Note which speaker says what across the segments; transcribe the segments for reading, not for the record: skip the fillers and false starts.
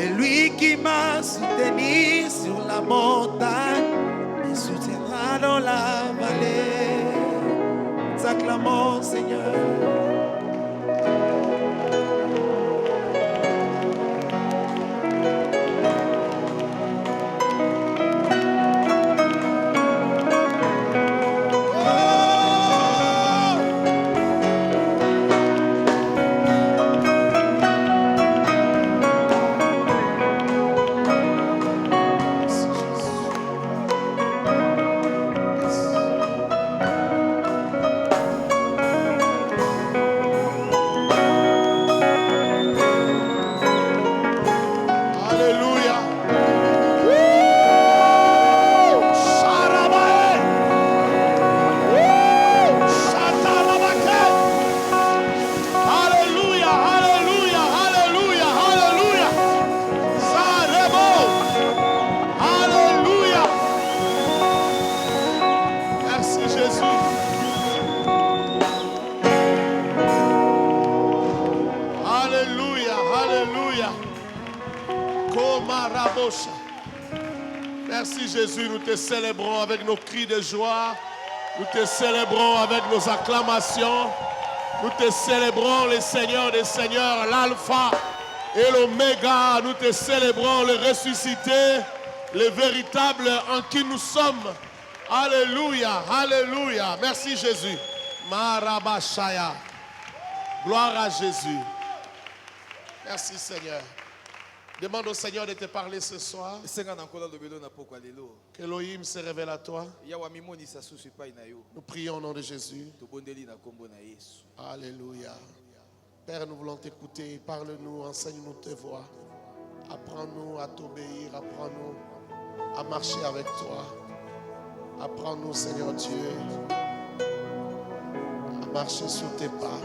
Speaker 1: C'est lui qui m'a soutenu sur la montagne, me soutiendra dans la vallée. Nous acclamons, Seigneur.
Speaker 2: Merci Jésus, nous te célébrons avec nos cris de joie, nous te célébrons avec nos acclamations, nous te célébrons les seigneurs des seigneurs, l'alpha et l'oméga, nous te célébrons le ressuscité, le véritable en qui nous sommes. Alléluia, alléluia, merci Jésus. Marabashaya, gloire à Jésus. Merci Seigneur. Demande au Seigneur de te parler ce soir. Qu'Elohim se révèle à toi. Nous prions au nom de Jésus. Alléluia. Père, nous voulons t'écouter. Parle-nous, enseigne-nous tes voix. Apprends-nous à t'obéir. Apprends-nous à marcher avec toi. Apprends-nous, Seigneur Dieu, à marcher sur tes pas.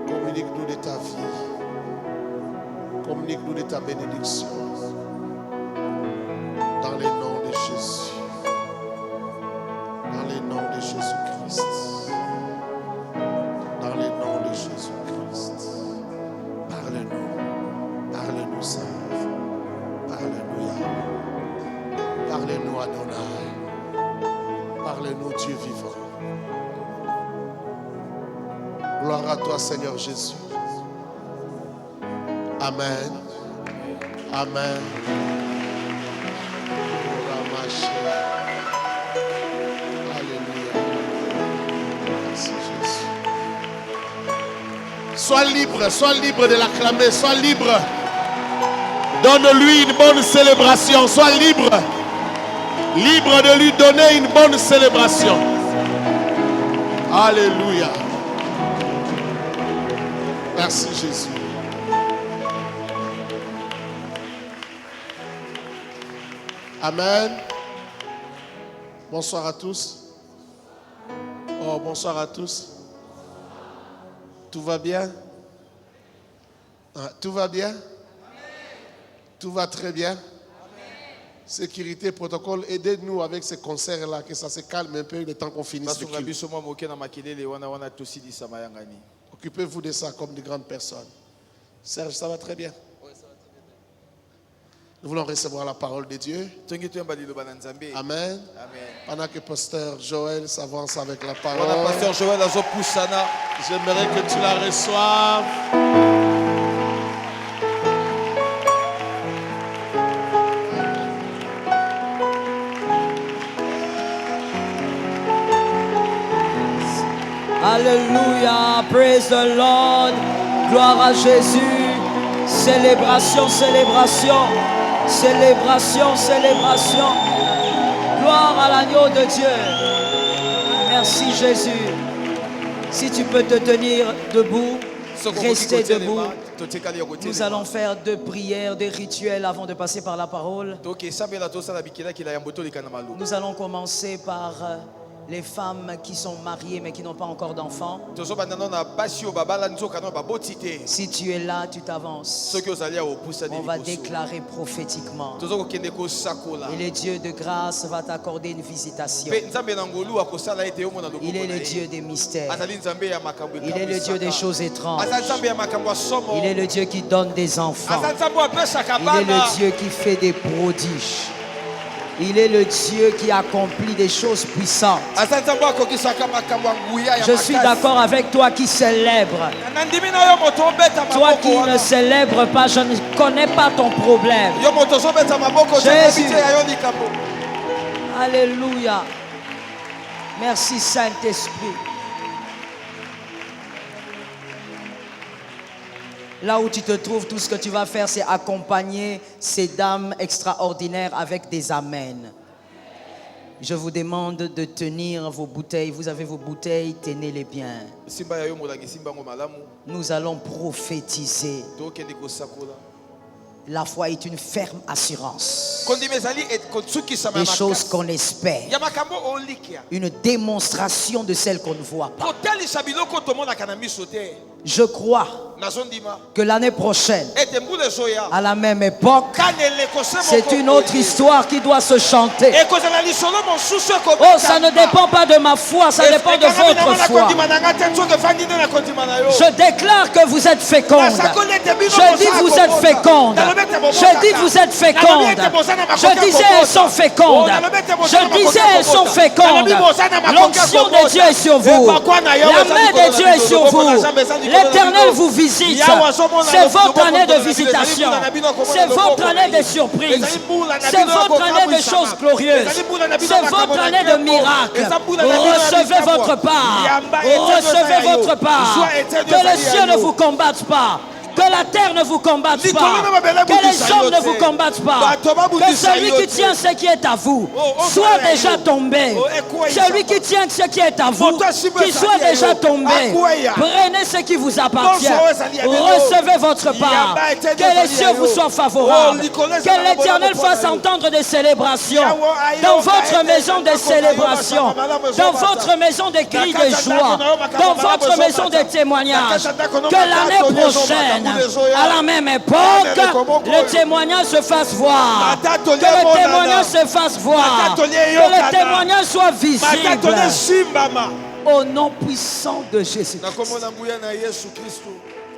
Speaker 2: Communique-nous de ta vie. Communique-nous de ta bénédiction. Dans les noms de Jésus. Dans les noms de Jésus-Christ. Dans les noms de Jésus-Christ. Parle-nous. Parle-nous, Seigneur. Parle-nous, Yahweh. Parle-nous, Adonai. Parle-nous, Dieu vivant. Gloire à toi, Seigneur Jésus. Amen. Amen. Alléluia. Merci Jésus. Sois libre de l'acclamer, sois libre. Donne-lui une bonne célébration, sois libre. Libre de lui donner une bonne célébration. Alléluia. Merci Jésus. Amen. Bonsoir à tous. Oh, bonsoir à tous. Tout va bien? Tout va bien? Tout va très bien? Sécurité, protocole, aidez-nous avec ces concerts-là, que ça se calme un peu le temps qu'on finisse le culte. Occupez-vous de ça comme de grandes personnes. Serge, ça va très bien? Nous voulons recevoir la parole de Dieu. Amen. Pendant que pasteur Joël s'avance avec la parole, j'aimerais que tu la reçoives.
Speaker 3: Alléluia, praise the Lord, gloire à Jésus, célébration, célébration, célébration, célébration, gloire à l'agneau de Dieu. Merci Jésus. Si tu peux te tenir debout, rester debout. Nous allons faire 2 prières, 2 rituels avant de passer par la parole. Nous allons commencer par Les femmes qui sont mariées mais qui n'ont pas encore d'enfants. Si tu es là, tu t'avances. On va déclarer prophétiquement. Et le Dieu de grâce va t'accorder une visitation. Il est le Dieu des mystères. Il est le Dieu des choses étranges. Il est le Dieu qui donne des enfants. Il est le Dieu qui fait des prodiges. Il est le Dieu qui accomplit des choses puissantes. Je suis d'accord avec toi qui célèbre. Toi qui ne célèbres pas, je ne connais pas ton problème. Jésus. Alléluia. Merci Saint-Esprit. Là où tu te trouves, tout ce que tu vas faire, c'est accompagner ces dames extraordinaires avec des amens. Je vous demande de tenir vos bouteilles. Vous avez vos bouteilles, tenez-les bien. Nous allons prophétiser. La foi est une ferme assurance. Des choses qu'on espère. Une démonstration de celles qu'on ne voit pas. Je crois que l'année prochaine, à la même époque, c'est une autre histoire qui doit se chanter. Oh, ça ne dépend pas de ma foi, ça dépend de votre foi. Je déclare que vous êtes féconde. Je dis vous êtes féconde. Je dis vous êtes féconde. Je disais elles sont fécondes. Je disais elles sont fécondes. L'onction de Dieu est sur vous. La main de Dieu est sur vous. L'Éternel vous visite. C'est votre année de visitation. C'est votre année de surprise. C'est votre année de choses glorieuses. C'est votre année de miracles. Recevez votre part. Recevez votre part. Que les cieux ne vous combattent pas. Que la terre ne vous combatte pas. Que les hommes ne vous combattent pas. Que celui qui tient ce qui est à vous soit déjà tombé. Celui qui tient ce qui est à vous, qui soit déjà tombé. Prenez ce qui vous appartient. Recevez votre part. Que les cieux vous soient favorables. Que l'Éternel fasse entendre des célébrations. Dans votre maison des célébrations. Dans votre maison des cris de joie. Dans votre maison des témoignages. Que l'année prochaine, à la même époque, le témoignage se fasse voir. Que le témoignage se fasse voir. Que le témoignage soit visible. Au nom puissant de Jésus-Christ.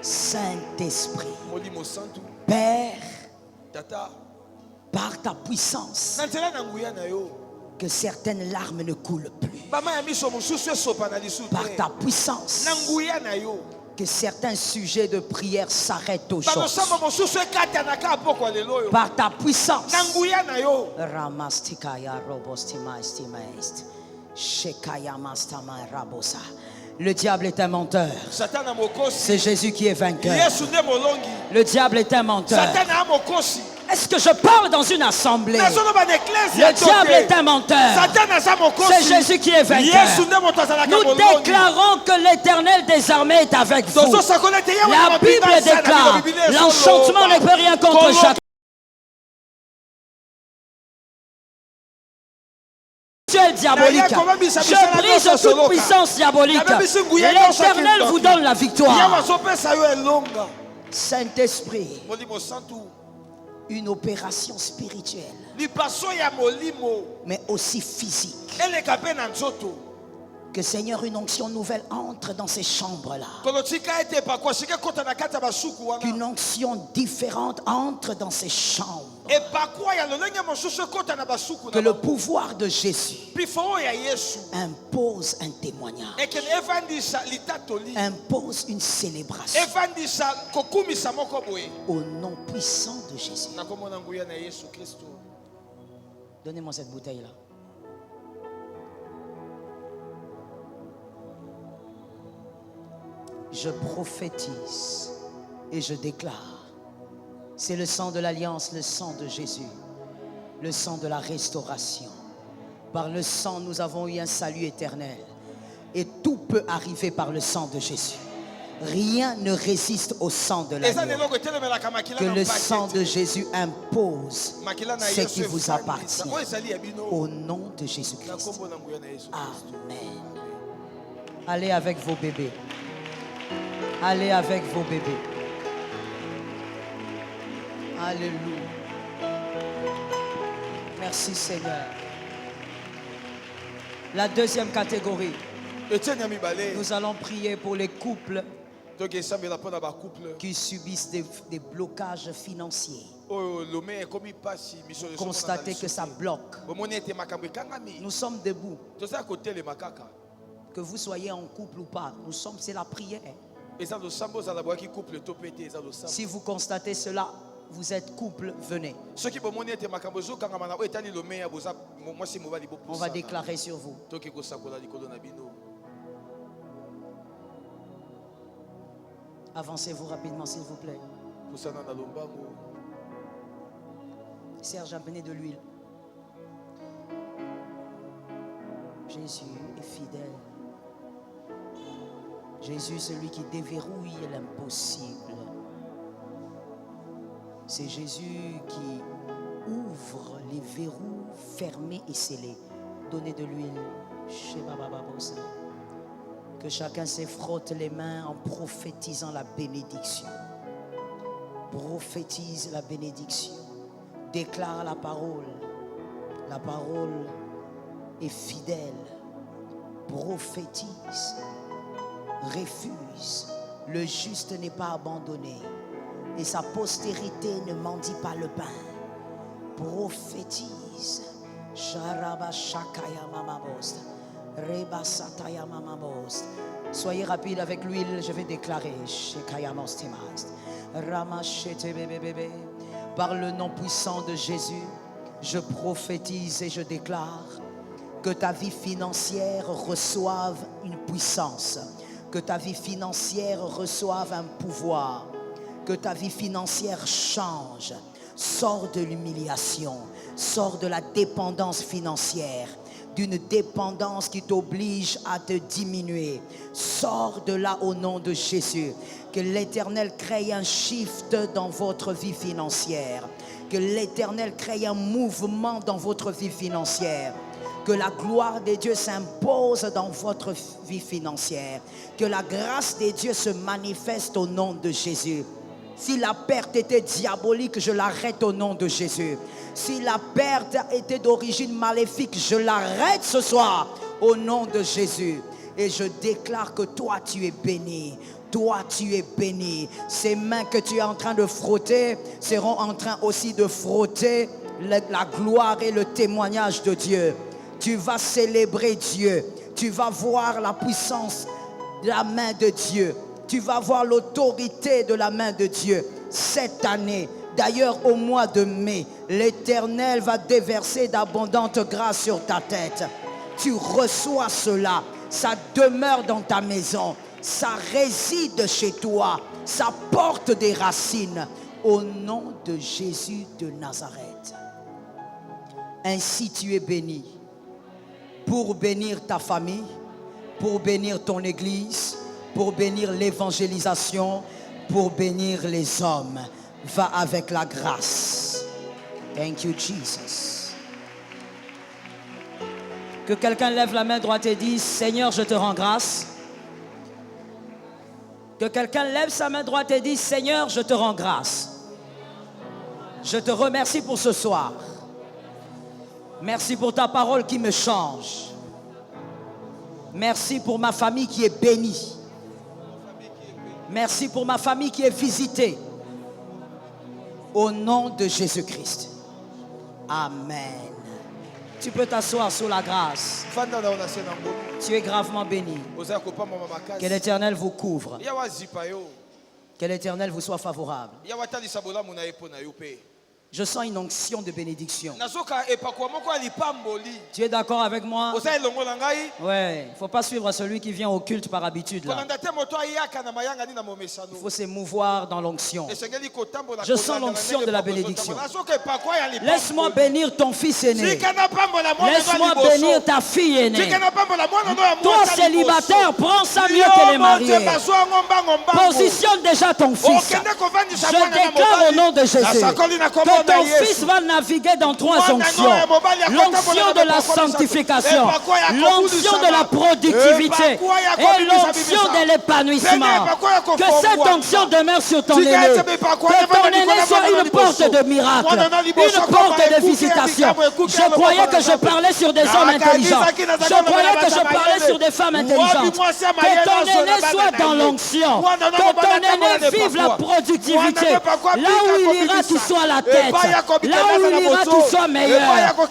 Speaker 3: Saint-Esprit, Père, par ta puissance, que certaines larmes ne coulent plus. Par ta puissance, que certains sujets de prière s'arrêtent aujourd'hui. Par ta puissance. Le diable est un menteur. C'est Jésus qui est vainqueur. Le diable est un menteur. Est-ce que je parle dans une assemblée? Le diable est un menteur. C'est Jésus qui est vainqueur. Nous déclarons que l'Éternel des armées est avec vous. La Bible déclare: l'enchantement ne peut rien contre Jacob. Diabolique. Je brise toute puissance diabolique. L'Éternel vous donne la victoire. Saint-Esprit, une opération spirituelle, mais aussi physique. Que Seigneur, une onction nouvelle entre dans ces chambres-là. Qu'une onction différente entre dans ces chambres. Que le pouvoir de Jésus impose un témoignage. Impose une célébration. Au nom puissant de Jésus. Donnez-moi cette bouteille-là. Je prophétise et je déclare: c'est le sang de l'alliance, le sang de Jésus, le sang de la restauration. Par le sang, nous avons eu un salut éternel. Et tout peut arriver par le sang de Jésus. Rien ne résiste au sang de l'agneau. Que le sang de Jésus impose ce qui vous appartient. Au nom de Jésus-Christ. Amen. Allez avec vos bébés. Allez avec vos bébés. Alléluia. Merci Seigneur. La deuxième catégorie. Nous allons prier pour les couples qui subissent des blocages financiers. Constatez que ça bloque. Nous sommes debout. Que vous soyez en couple ou pas, c'est la prière. Si vous constatez cela, vous êtes couple, venez. On va déclarer sur vous. Avancez-vous rapidement, s'il vous plaît. Serge, amenez de l'huile. Jésus est fidèle. Jésus, celui qui déverrouille l'impossible. C'est Jésus qui ouvre les verrous fermés et scellés. Donnez de l'huile. Que chacun se frotte les mains en prophétisant la bénédiction. Prophétise la bénédiction. Déclare la parole. La parole est fidèle. Prophétise. Refuse. Le juste n'est pas abandonné. Et sa postérité ne mendie pas le pain. Prophétise. Sharaba Shakaya Mamabost. Reba Sataya Mamabost. Soyez rapide avec l'huile, je vais déclarer. Shekaya Mostimast. Ramachete bébé. Par le nom puissant de Jésus, je prophétise et je déclare que ta vie financière reçoive une puissance. Que ta vie financière reçoive un pouvoir. Que ta vie financière change. Sors de l'humiliation. Sors de la dépendance financière. D'une dépendance qui t'oblige à te diminuer. Sors de là au nom de Jésus. Que l'Éternel crée un shift dans votre vie financière. Que l'Éternel crée un mouvement dans votre vie financière. Que la gloire de Dieu s'impose dans votre vie financière. Que la grâce de Dieu se manifeste au nom de Jésus. Si la perte était diabolique, je l'arrête au nom de Jésus. Si la perte était d'origine maléfique, je l'arrête ce soir au nom de Jésus. Et je déclare que toi tu es béni. Toi tu es béni. Ces mains que tu es en train de frotter seront en train aussi de frotter la gloire et le témoignage de Dieu. Tu vas célébrer Dieu. Tu vas voir la puissance de la main de Dieu. Tu vas voir l'autorité de la main de Dieu cette année. D'ailleurs, au mois de mai, l'Éternel va déverser d'abondantes grâces sur ta tête. Tu reçois cela. Ça demeure dans ta maison. Ça réside chez toi. Ça porte des racines. Au nom de Jésus de Nazareth. Ainsi tu es béni. Pour bénir ta famille, pour bénir ton église, pour bénir l'évangélisation, pour bénir les hommes. Va avec la grâce. Thank you, Jesus. Que quelqu'un lève la main droite et dise, Seigneur, je te rends grâce. Que quelqu'un lève sa main droite et dise, Seigneur, je te rends grâce. Je te remercie pour ce soir. Merci pour ta parole qui me change. Merci pour ma famille qui est bénie. Merci pour ma famille qui est visitée. Au nom de Jésus-Christ. Amen. Tu peux t'asseoir sous la grâce. Tu es gravement béni. Que l'Éternel vous couvre. Que l'Éternel vous soit favorable. Je sens une onction de bénédiction.
Speaker 4: nazoka epakwa moko ya lipamboli.
Speaker 3: Tu es d'accord avec moi?
Speaker 4: Oza elongo na ngai.
Speaker 3: Ouais, il ne faut pas suivre celui qui vient au culte par habitude. Là.
Speaker 4: Kolanda te moto ayaka na mayanga ni na momesano.
Speaker 3: Il faut se mouvoir dans l'onction.
Speaker 4: Esengeli kotambola.
Speaker 3: Je sens l'onction de la bénédiction.
Speaker 4: Nazoka epakwa ya lipamboli.
Speaker 3: Laisse-moi bénir ton fils aîné.
Speaker 4: Tika na pambola mwana na
Speaker 3: Laisse-moi
Speaker 4: liboso.
Speaker 3: bénir ta fille aînée.
Speaker 4: Tika na pambola mwana na ya
Speaker 3: Toi
Speaker 4: mwasi
Speaker 3: célibataire, prends ça mieux que les mariés. Positionne déjà ton fils. Je déclare au nom de Jésus que ton fils va naviguer dans 3 onctions. L'onction de la sanctification, l'onction de la productivité et l'onction de l'épanouissement. Que cette onction demeure sur ton aîné. Que ton aîné soit une porte de miracle, une porte de visitation. Je croyais que je parlais sur des hommes intelligents. Je croyais que je parlais sur des femmes intelligentes. Que ton aîné soit dans l'onction. Que ton aîné vive la productivité. Là où il ira, qu'il soit la tête. Là où il ira, qu'il soit meilleur. Là où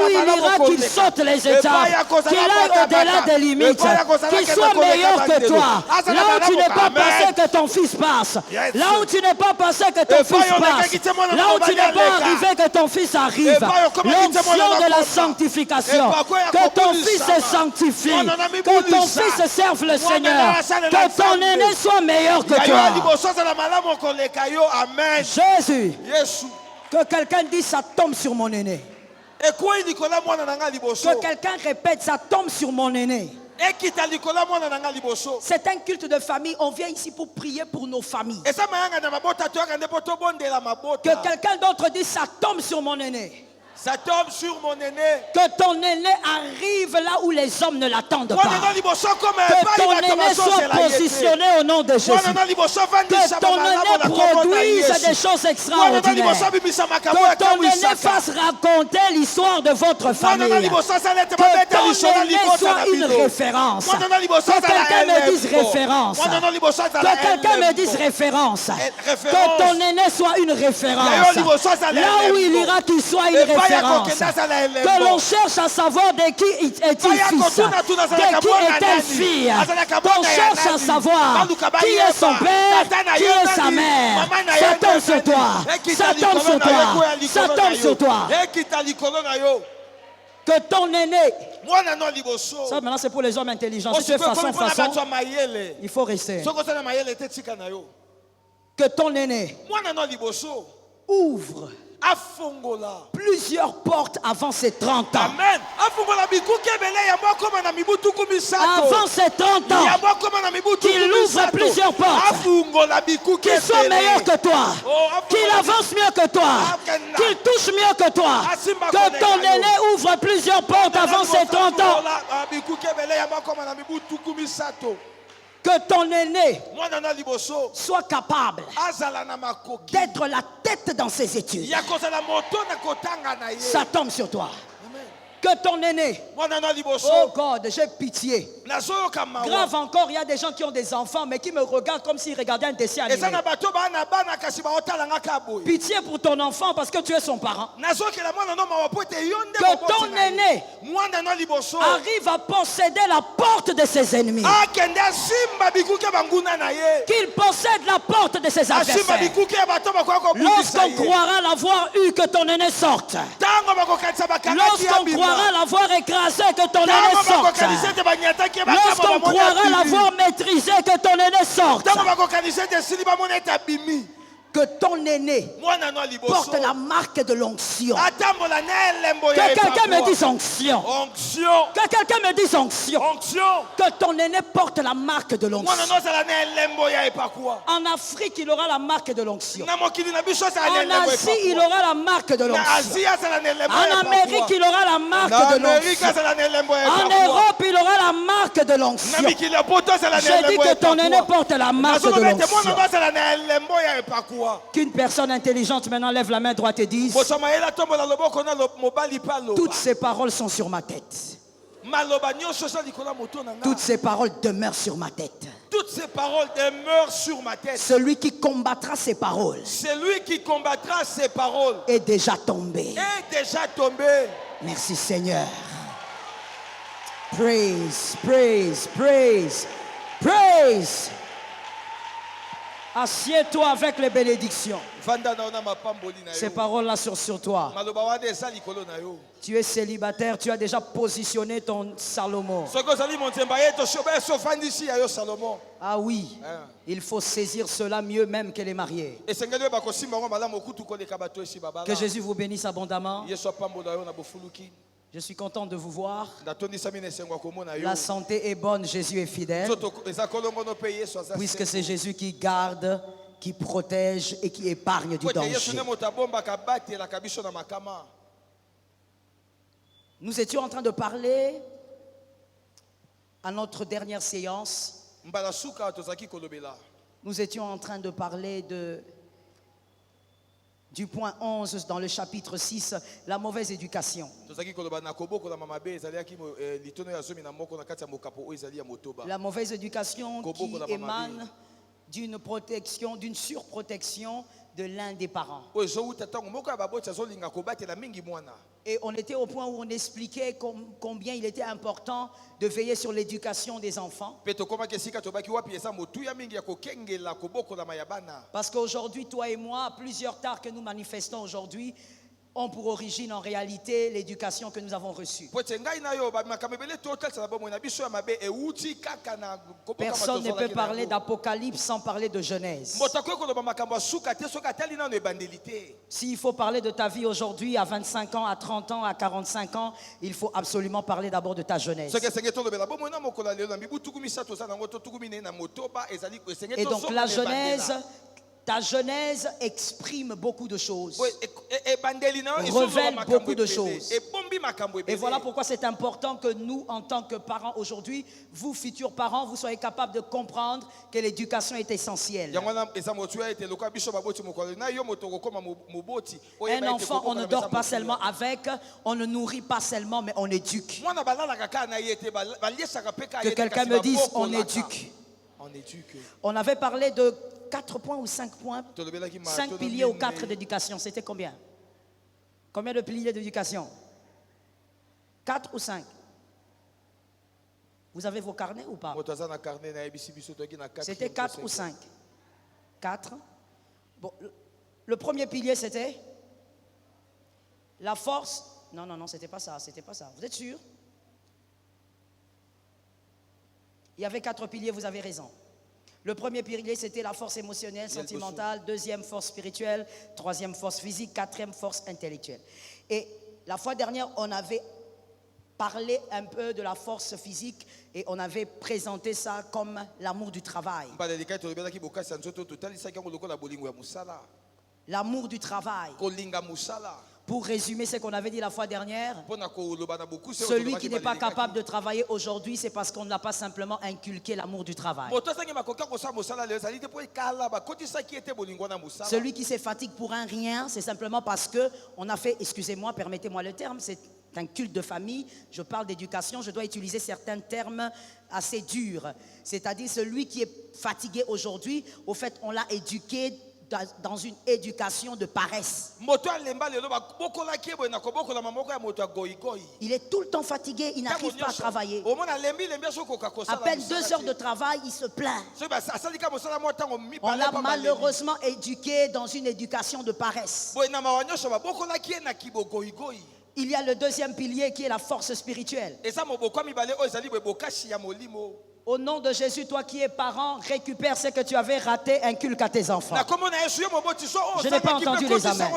Speaker 3: il ira, qu'il saute les étapes. Qu'il aille au-delà des limites. Qu'il soit meilleur que toi. Là où tu n'es pas passé, que ton fils passe. Là où tu n'es pas passé, que ton fils passe. Là où tu n'es pas arrivé, que ton fils arrive. L'onction de la sanctification. Que ton fils se sanctifie. Que ton fils serve le Seigneur. Que ton aîné soit meilleur que toi. Jésus. Que quelqu'un dise ça tombe sur mon aîné. Que quelqu'un répète ça tombe sur mon aîné. C'est un culte de famille. On vient ici pour prier pour nos familles. Que quelqu'un d'autre dise ça tombe sur mon aîné.
Speaker 4: Ça tombe sur mon aîné.
Speaker 3: Que ton aîné arrive là où les hommes ne l'attendent pas. Que ton aîné soit positionné au nom de Jésus. Que ton aîné produise des choses extraordinaires. Que ton aîné fasse raconter l'histoire de votre famille. Que ton aîné soit une référence. Que quelqu'un me dise référence. Que quelqu'un me dise référence. Que ton aîné soit une référence. Là où il ira, qu'il soit une référence. Que l'on cherche à savoir de qui est-il fils, de qui est-elle fille. Qu'on cherche à savoir qui est son père, qui est sa mère. Ça tombe sur toi. Ça tombe sur toi. Ça tombe sur toi. Que ton aîné. Ça maintenant c'est pour les hommes intelligents. Si tu es façon, il faut rester. Que ton aîné ouvre plusieurs portes avant ses 30 ans.
Speaker 4: Amen.
Speaker 3: Avant ses 30 ans, qu'il ouvre plusieurs portes, qu'il soit meilleur que toi, qu'il avance mieux que toi, qu'il touche mieux que toi, que ton aîné ouvre plusieurs portes avant ses 30 ans. Que ton aîné soit capable d'être la tête dans ses études. Ça tombe sur toi. Que ton aîné, oh God, j'ai pitié. Grave encore, il y a des gens qui ont des enfants mais qui me regardent comme s'ils regardaient un dessin animé. Pitié pour ton enfant parce que tu es son parent. Que ton aîné arrive à posséder la porte de ses ennemis. Qu'il possède la porte de ses adversaires. Lorsqu'on croira l'avoir eu, que ton aîné sorte. Lorsqu'on croira l'avoir écrasé, que ton aîné sorte. Lorsqu'on croira l'avoir maîtrisé, que ton aîné sorte. Que ton aîné porte la marque de l'onction. Que quelqu'un me dise onction. Que quelqu'un me dise onction. Que ton aîné porte la marque de l'onction. En Afrique, il aura la marque de l'onction. En Asie, il aura la marque de l'onction. En Amérique, il aura la marque de l'onction. En Europe, il aura la marque de l'onction. J'ai dit que ton aîné porte la marque de l'onction. Qu'une personne intelligente maintenant lève la main droite et dise: toutes ces paroles sont sur ma tête. Toutes ces paroles demeurent sur ma tête.
Speaker 4: Toutes ces paroles demeurent sur ma tête.
Speaker 3: Celui qui combattra ces paroles,
Speaker 4: celui qui combattra ces paroles,
Speaker 3: est déjà tombé.
Speaker 4: Est déjà tombé.
Speaker 3: Merci Seigneur. Praise, praise, praise, praise. Assieds-toi avec les bénédictions.
Speaker 4: Vanda na ona mapamboli na
Speaker 3: Ces
Speaker 4: yo.
Speaker 3: paroles-là sont sur toi.
Speaker 4: Maloba wana eza likolo na yo.
Speaker 3: Tu es célibataire, tu as déjà positionné ton Salomon.
Speaker 4: Soki ozali monzemba ye toshoba so fandisi ya yo Salomon.
Speaker 3: Ah oui, il faut saisir cela mieux même que les mariés.
Speaker 4: Esengeli ba kosimba ngo malamu okutu koleka bato esi babala.
Speaker 3: Que Jésus vous bénisse abondamment.
Speaker 4: Yesu apambola yo na bofuluki.
Speaker 3: Je suis content de vous voir.
Speaker 4: Natondisa mina esengo komona yo.
Speaker 3: La santé est bonne, Jésus est fidèle.
Speaker 4: Soto eza kolongo no pe Yesu aza.
Speaker 3: Puisque c'est Jésus qui garde, qui protège et qui épargne du danger. Nous étions en train de parler à notre dernière séance. Nous étions en train de parler du point 11 dans le chapitre 6, la mauvaise éducation. La mauvaise éducation qui émane d'une protection, d'une surprotection de l'un des parents. Et on était au point où on expliquait combien il était important de veiller sur l'éducation des enfants. Parce qu'aujourd'hui, toi et moi, plusieurs tares que nous manifestons aujourd'hui, ont pour origine en réalité l'éducation que nous avons reçue. Personne ne peut parler d'Apocalypse sans parler de Genèse. S'il faut parler de ta vie aujourd'hui à 25 ans, à 30 ans, à 45 ans, il faut absolument parler d'abord de ta jeunesse. Et donc la Genèse, ta Genèse exprime beaucoup de choses, révèle beaucoup de choses. Et voilà pourquoi c'est important que nous, en tant que parents aujourd'hui, vous futurs parents, vous soyez capables de comprendre que l'éducation est essentielle. Un enfant, on ne dort pas seulement avec, on ne nourrit pas seulement, mais on éduque. Que quelqu'un me dise, on éduque. On avait parlé de 4 points ou 5 points, 5 piliers ou 4 d'éducation. C'était combien? Combien de piliers d'éducation? 4 ou 5? Vous avez vos carnets ou pas? C'était 4 ou 5? 4. Bon, le premier pilier c'était la force. Non, non, non, c'était pas ça, c'était pas ça. Vous êtes sûr? Il y avait 4 piliers, vous avez raison. Le premier pilier, c'était la force émotionnelle, sentimentale. Deuxième, force spirituelle. Troisième, force physique. Quatrième, force intellectuelle. Et la fois dernière, on avait parlé un peu de la force physique et on avait présenté ça comme l'amour du travail. L'amour du travail. Pour résumer ce qu'on avait dit la fois dernière, celui qui n'est pas capable de travailler aujourd'hui, c'est parce qu'on n'a pas simplement inculqué l'amour du travail. Celui qui se fatigue pour un rien, c'est simplement parce qu'on a fait, excusez-moi, permettez-moi le terme, c'est un culte de famille, je parle d'éducation, je dois utiliser certains termes assez durs. C'est-à-dire celui qui est fatigué aujourd'hui, au fait, on l'a éduqué dans une éducation de paresse. Il est tout le temps fatigué, il n'arrive pas à travailler. À peine 2 heures de travail, il se plaint. On l'a malheureusement éduqué dans une éducation de paresse. Il y a le deuxième pilier qui est la force spirituelle. Au nom de Jésus, toi qui es parent, récupère ce que tu avais raté, inculque à tes enfants. Je n'ai pas entendu les amens.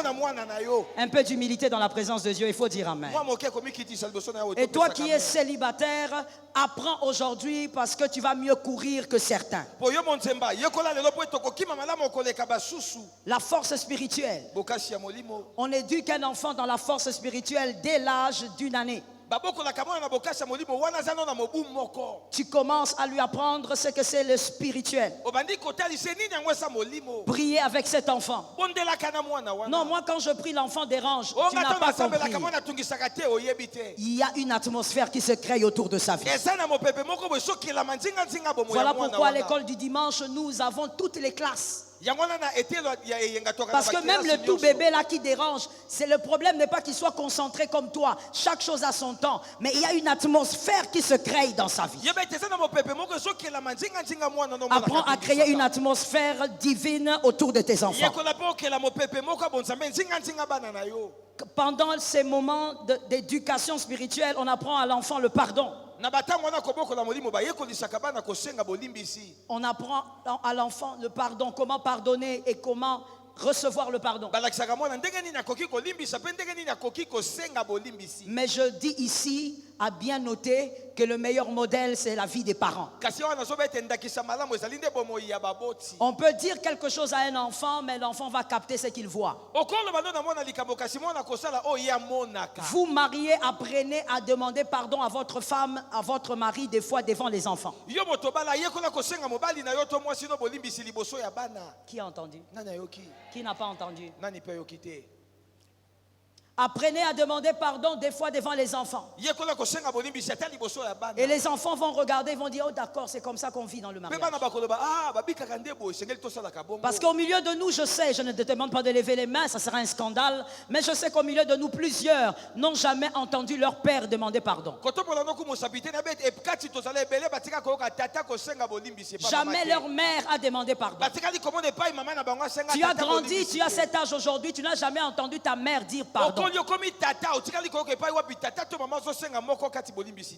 Speaker 3: Un peu d'humilité dans la présence de Dieu, il faut dire amen. Et toi qui es célibataire, apprends aujourd'hui parce que tu vas mieux courir que certains. La force spirituelle. On éduque un enfant dans la force spirituelle dès l'âge d'1 année. Tu commences à lui apprendre ce que c'est le spirituel. Prier avec cet enfant. Non, moi quand je prie, l'enfant dérange. Tu n'as pas compris. Il y a une atmosphère qui se crée autour de sa vie. Voilà pourquoi à l'école du dimanche, nous avons toutes les classes. Parce que même le tout bébé là qui dérange, c'est le problème n'est pas qu'il soit concentré comme toi. Chaque chose a son temps. Mais il y a une atmosphère qui se crée dans sa vie. Apprends à créer une atmosphère divine autour de tes enfants. Pendant ces moments d'éducation spirituelle, on apprend à l'enfant le pardon. On apprend à l'enfant le pardon, comment pardonner et comment recevoir le pardon. Mais je dis ici, à bien noter, que le meilleur modèle, c'est la vie des parents. On peut dire quelque chose à un enfant, mais l'enfant va capter ce qu'il voit. Vous mariés, apprenez à demander pardon à votre femme, à votre mari, des fois devant les enfants. Qui a entendu? Qui n'a pas entendu? Apprenez à demander pardon des fois devant les enfants. Et les enfants vont regarder, vont dire, oh d'accord, c'est comme ça qu'on vit dans le mariage. Parce qu'au milieu de nous, je sais, je ne te demande pas de lever les mains, ça sera un scandale, mais je sais qu'au milieu de nous, plusieurs n'ont jamais entendu leur père demander pardon. Jamais leur mère a demandé pardon. Tu as grandi, tu as cet âge aujourd'hui, tu n'as jamais entendu ta mère dire pardon.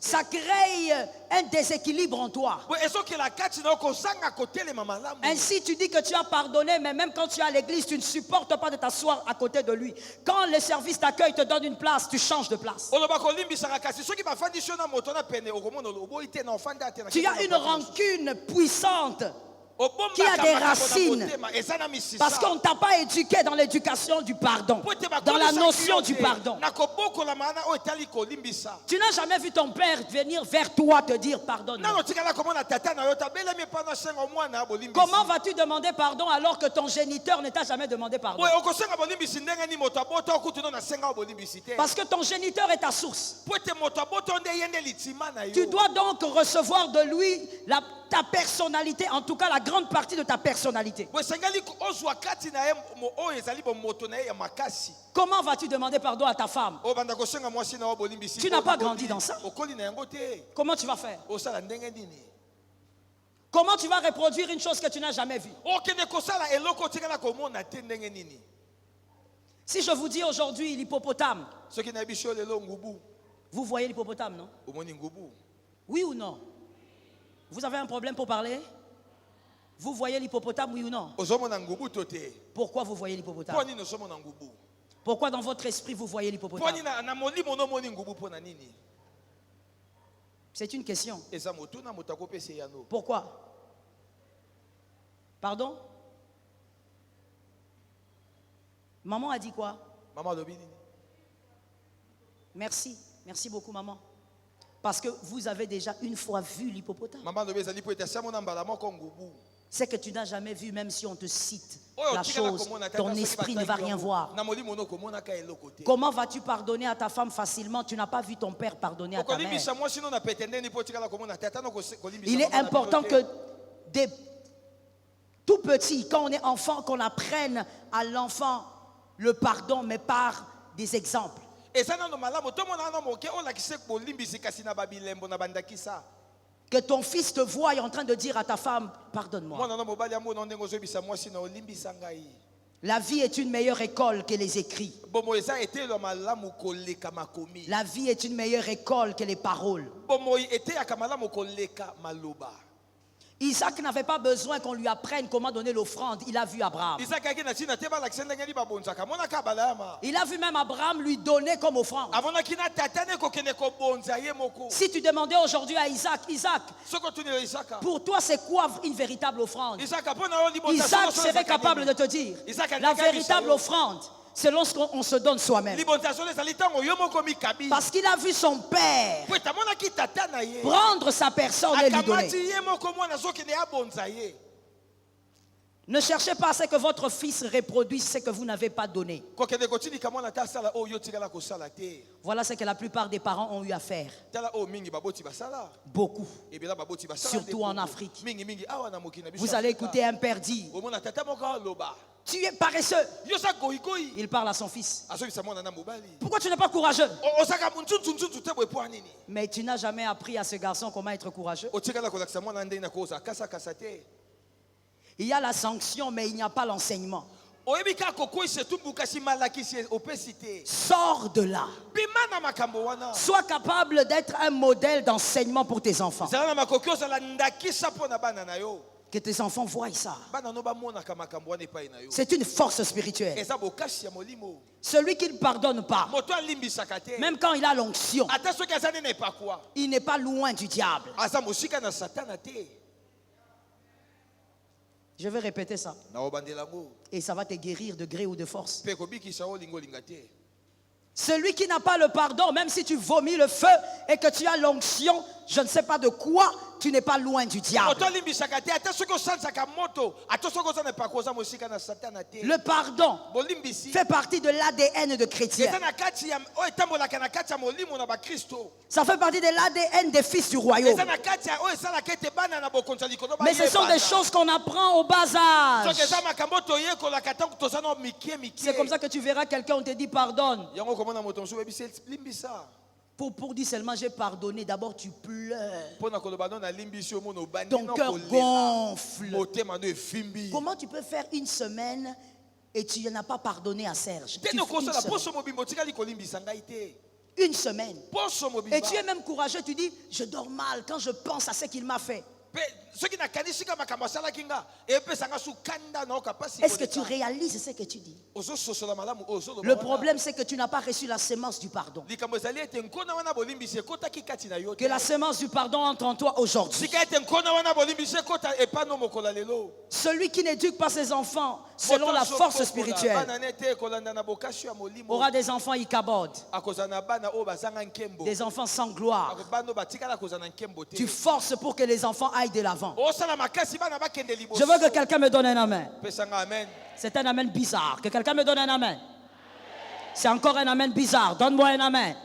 Speaker 3: Ça crée un déséquilibre en toi. Ainsi tu dis que tu as pardonné, mais même quand tu es à l'église, tu ne supportes pas de t'asseoir à côté de lui. Quand le service d'accueil te donne une place, tu changes de place. Tu as une rancune puissante qui a des racines, parce qu'on ne t'a pas éduqué dans l'éducation du pardon, dans la notion du pardon. Tu n'as jamais vu ton père venir vers toi te dire pardonne. Comment vas-tu demander pardon alors que ton géniteur ne t'a jamais demandé pardon? Parce que ton géniteur est ta source. Tu dois donc recevoir de lui ta personnalité, en tout cas la grande partie de ta personnalité. Comment vas-tu demander pardon à ta femme? Tu n'as pas grandi dans ça. Comment tu vas faire? Comment tu vas reproduire une chose que tu n'as jamais vue? Si je vous dis aujourd'hui l'hippopotame, vous voyez l'hippopotame, non? Oui ou non? Vous avez un problème pour parler? Vous voyez l'hippopotame, oui ou non? Pourquoi vous voyez l'hippopotame? Pourquoi dans votre esprit vous voyez l'hippopotame? C'est une question. Pourquoi? Pardon? Maman a dit quoi? Merci. Merci beaucoup, maman. Parce que vous avez déjà une fois vu l'hippopotame. C'est que tu n'as jamais vu, même si on te cite la chose, ton esprit ne va rien voir. Comment vas-tu pardonner à ta femme facilement? Tu n'as pas vu ton père pardonner à ta mère. Il est important que tout petit, quand on est enfant, qu'on apprenne à l'enfant le pardon, mais par des exemples. Que ton fils te voie en train de dire à ta femme, pardonne-moi. La vie est une meilleure école que les écrits. La vie est une meilleure école que les paroles. Isaac n'avait pas besoin qu'on lui apprenne comment donner l'offrande. Il a vu Abraham. Il a vu même Abraham lui donner comme offrande. Si tu demandais aujourd'hui à Isaac, pour toi c'est quoi une véritable offrande? Isaac serait capable de te dire, la véritable offrande, c'est lorsqu'on se donne soi-même. Parce qu'il a vu son père prendre sa personne et lui donner. Ne cherchez pas à ce que votre fils reproduise ce que vous n'avez pas donné.
Speaker 4: kokende kotilika mwana ta asala oyo yo tikala kosala te.
Speaker 3: Voilà ce que la plupart des parents ont eu à faire.
Speaker 4: Tala oyo mingi baboti basala.
Speaker 3: Beaucoup.
Speaker 4: Ebela baboti basala.
Speaker 3: Surtout en Afrique.
Speaker 4: Mingi awa na mokili na biso.
Speaker 3: Vous allez écouter un père dire,
Speaker 4: Omona tata moko loba.
Speaker 3: tu es paresseux.
Speaker 4: Yo sa goigoi.
Speaker 3: Il parle à son fils.
Speaker 4: Azobisa mwana na mobali.
Speaker 3: Pourquoi tu n'es pas courageux?
Speaker 4: Osaka muntuntuntuntu te bwe poa nini.
Speaker 3: Mais tu n'as jamais appris à ce garçon comment être courageux.
Speaker 4: Otikala kolakisa mwana ndenge na koza kasa kasa te.
Speaker 3: Il y a la sanction, mais il n'y a pas l'enseignement.
Speaker 4: Oyebika kokoi se tumbuka si malakisi opesité.
Speaker 3: Sors de là.
Speaker 4: Bimana makambo wana.
Speaker 3: Sois capable d'être un modèle d'enseignement pour tes enfants.
Speaker 4: Zala na makoki ozala ndakisa pona bana na yo.
Speaker 3: Que tes enfants voient ça.
Speaker 4: Bana no bamonaka makambo wana epai na yo.
Speaker 3: C'est une force spirituelle.
Speaker 4: Eza bokasi ya molimo.
Speaker 3: Celui qui ne pardonne pas,
Speaker 4: Moto alimbisaka te.
Speaker 3: même quand il a l'onction,
Speaker 4: Ata soki aza nene epakwa.
Speaker 3: il n'est pas loin du diable.
Speaker 4: Aza mosika na satana te.
Speaker 3: Je vais répéter ça.
Speaker 4: Na obandelango.
Speaker 3: Et ça va te guérir de gré ou de force.
Speaker 4: Pe kobikisa o lingo linga te.
Speaker 3: Celui qui n'a pas le pardon, même si tu vomis le feu et que tu as l'onction, je ne sais pas de quoi, tu n'es pas loin du diable.
Speaker 4: Moto alimbisaka te. Ata soki osansaka moto. Ata soki oza na epakwa oza mosika na satana te.
Speaker 3: Le pardon
Speaker 4: Bolimbisi.
Speaker 3: fait partie de l'ADN de chrétien.
Speaker 4: Eza na kati ya o etambolaka na kati ya molimo na bakristo.
Speaker 3: Ça fait partie de l'ADN des fils du royaume.
Speaker 4: Eza na kati ya o esalaka ete bana na bokonza likolo
Speaker 3: Mais ce sont des choses qu'on apprend au bas âge.
Speaker 4: soki eza makambo toyekolaka ntango toza na mike mike.
Speaker 3: C'est comme ça que tu verras quelqu'un, on te dit pardonne.
Speaker 4: yango komona moto mosusu oyebisi limbisa.
Speaker 3: Pour dire seulement j'ai pardonné, d'abord tu pleures.
Speaker 4: Mpona koloba no na limbisi omona obandi
Speaker 3: Ton
Speaker 4: no
Speaker 3: cœur
Speaker 4: kolela.
Speaker 3: gonfle.
Speaker 4: Motema no efimbi.
Speaker 3: Comment tu peux faire une semaine et tu n'as pas pardonné à Serge? Tu
Speaker 4: Teno
Speaker 3: fais une
Speaker 4: kosala
Speaker 3: semaine.
Speaker 4: poso mobimba otikali kolimbisa ngai te.
Speaker 3: Une semaine.
Speaker 4: Poso mobimba.
Speaker 3: Et tu es même courageux, tu dis, je dors mal quand je pense à ce qu'il m'a fait.
Speaker 4: Pe soki nakanisi ka makambo asalaki nga epesanga su kanda na okapasi.
Speaker 3: Est-ce que tu réalises ce que tu dis?
Speaker 4: ozososola malamu ozoloba.
Speaker 3: Le problème, c'est que tu n'as pas reçu la sémence du pardon.
Speaker 4: likambo ezali ete nkona wana bolimbisi ekotaki kati na yo te.
Speaker 3: Que la sémence du pardon entre en toi aujourd'hui.
Speaker 4: sika ete nkona wana bolimbisi ekota epano mokola lelo.
Speaker 3: Celui qui n'éduque pas ses enfants selon la force spirituelle
Speaker 4: bana nete kolanda na bokasi ya molimo.
Speaker 3: aura des enfants icabod,
Speaker 4: akozala na bana oyo bazanga nkembo.
Speaker 3: des enfants sans gloire.
Speaker 4: bana batikala kozala na nkembo te.
Speaker 3: Tu forces pour que les enfants aillent de l'avant.
Speaker 4: osala makasi bana bakende liboso.
Speaker 3: Je veux que quelqu'un me donne un amen.
Speaker 4: pesanga amen.
Speaker 3: C'est un amen bizarre. Que quelqu'un me donne un amen. C'est encore un amen bizarre. Donne-moi un amen.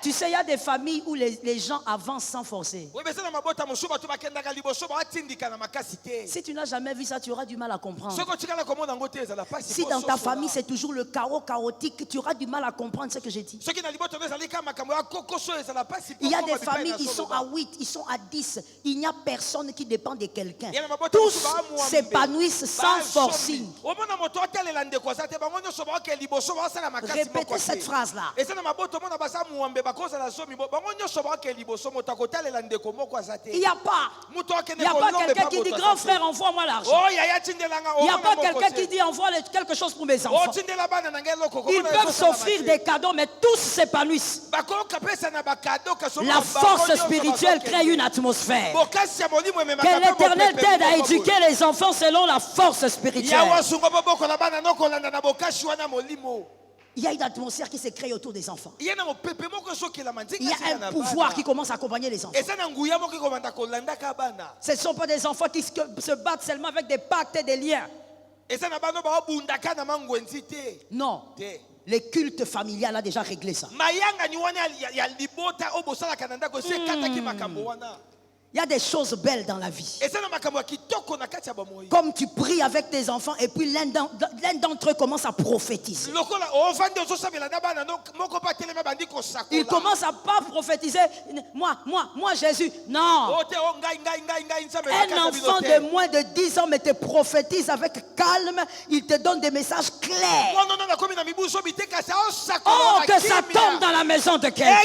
Speaker 3: Tu sais, il y a des familles où les gens avancent sans forcer.
Speaker 4: Oui, mais c'est dans ma boîte à mon chou, tu vas kenda liboso ba tindika na makasi te.
Speaker 3: Si tu n'as jamais vu ça, tu auras du mal à comprendre.
Speaker 4: Soko tikala komona ngote ezala pasi.
Speaker 3: Si dans ta famille c'est toujours le chaos chaotique, tu auras du mal à comprendre ce que j'ai dit.
Speaker 4: Soki na liboto ezali kama makambo ya kokoso ezala pasi.
Speaker 3: Il y a des familles, ils sont à 8, ils sont à 10. Il n'y a personne qui dépend de quelqu'un.
Speaker 4: Il y a ma boîte à
Speaker 3: Tous
Speaker 4: mosusu ba muambe.
Speaker 3: s'épanouissent sans forcing.
Speaker 4: Omona moto otelela ndeko azate bango nyoso ba ke liboso ba sala makasi.
Speaker 3: Répétez cette phrase-là.
Speaker 4: Et ça na maboto mona basa muambe ba koza la somi bango nyoso ba ke liboso moto akotelela ndeko moko azate.
Speaker 3: Il n'y a pas. Il n'y a pas quelqu'un qui dit grand frère, envoie-moi l'argent.
Speaker 4: Oh yaya tindelanga.
Speaker 3: Il n'y a pas quelqu'un qui dit envoie quelque chose pour mes enfants.
Speaker 4: Oh tindela bana na ngelo koko.
Speaker 3: Ils peuvent s'offrir des cadeaux, mais tous s'épanouissent. La force spirituelle crée une atmosphère. Que l'Éternel t'aide à éduquer les enfants selon la force spirituelle. Il y a une atmosphère qui se crée autour des enfants. Il y a un pouvoir qui commence à accompagner les enfants. Ce ne sont pas des enfants qui se battent seulement avec des pactes et des liens. Non. Les cultes familiales a déjà réglé ça. Il y a des choses belles dans la vie. Comme tu pries avec tes enfants et puis l'un d'entre eux commence à prophétiser. Il commence à pas prophétiser. Moi Jésus. Non. Un enfant de moins de 10 ans mais te prophétise avec calme. Il te donne des messages clairs. Oh, que ça tombe dans la maison de quelqu'un.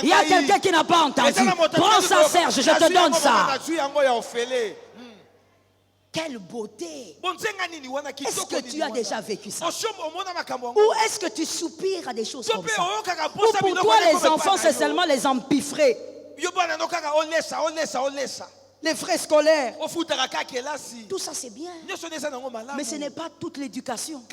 Speaker 3: Il y a quelqu'un qui n'a pas entendu. Prends ça, Serge, je te donne ça. Quelle beauté. Est-ce que tu as déjà vécu ça? Ou est-ce que tu soupires à des choses comme ça? Ou pour toi les enfants c'est seulement les empiffrés, les frais scolaires? Tout ça c'est bien, mais ce n'est pas toute l'éducation.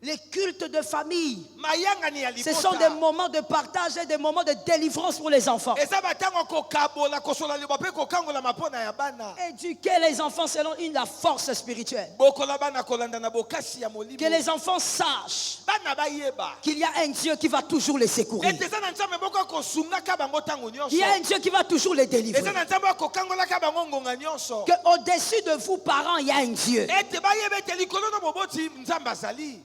Speaker 3: Les cultes de famille,
Speaker 4: mayangani ya
Speaker 3: ce sont des
Speaker 4: libota
Speaker 3: moments de partage et des moments de délivrance pour les enfants.
Speaker 4: eza batango kokabola kosola liba pe kokangola mapona ya bana
Speaker 3: Éduquer les enfants selon la force spirituelle.
Speaker 4: bokola bana kolanda na bokasi ya molimo
Speaker 3: Que les enfants sachent
Speaker 4: bana bayeba
Speaker 3: qu'il y a un Dieu qui va toujours les secourir.
Speaker 4: ete eza na nzambe moko akosungaka bango ntango
Speaker 3: Il
Speaker 4: nyonso
Speaker 3: y a un Dieu qui va toujours les délivrer.
Speaker 4: eza na nzambe akokangolaka bango ngonga nyonso
Speaker 3: Qu'au-dessus de vous, parents, il y a un Dieu.
Speaker 4: ete bayeba ete likolo na boboti nzambe azali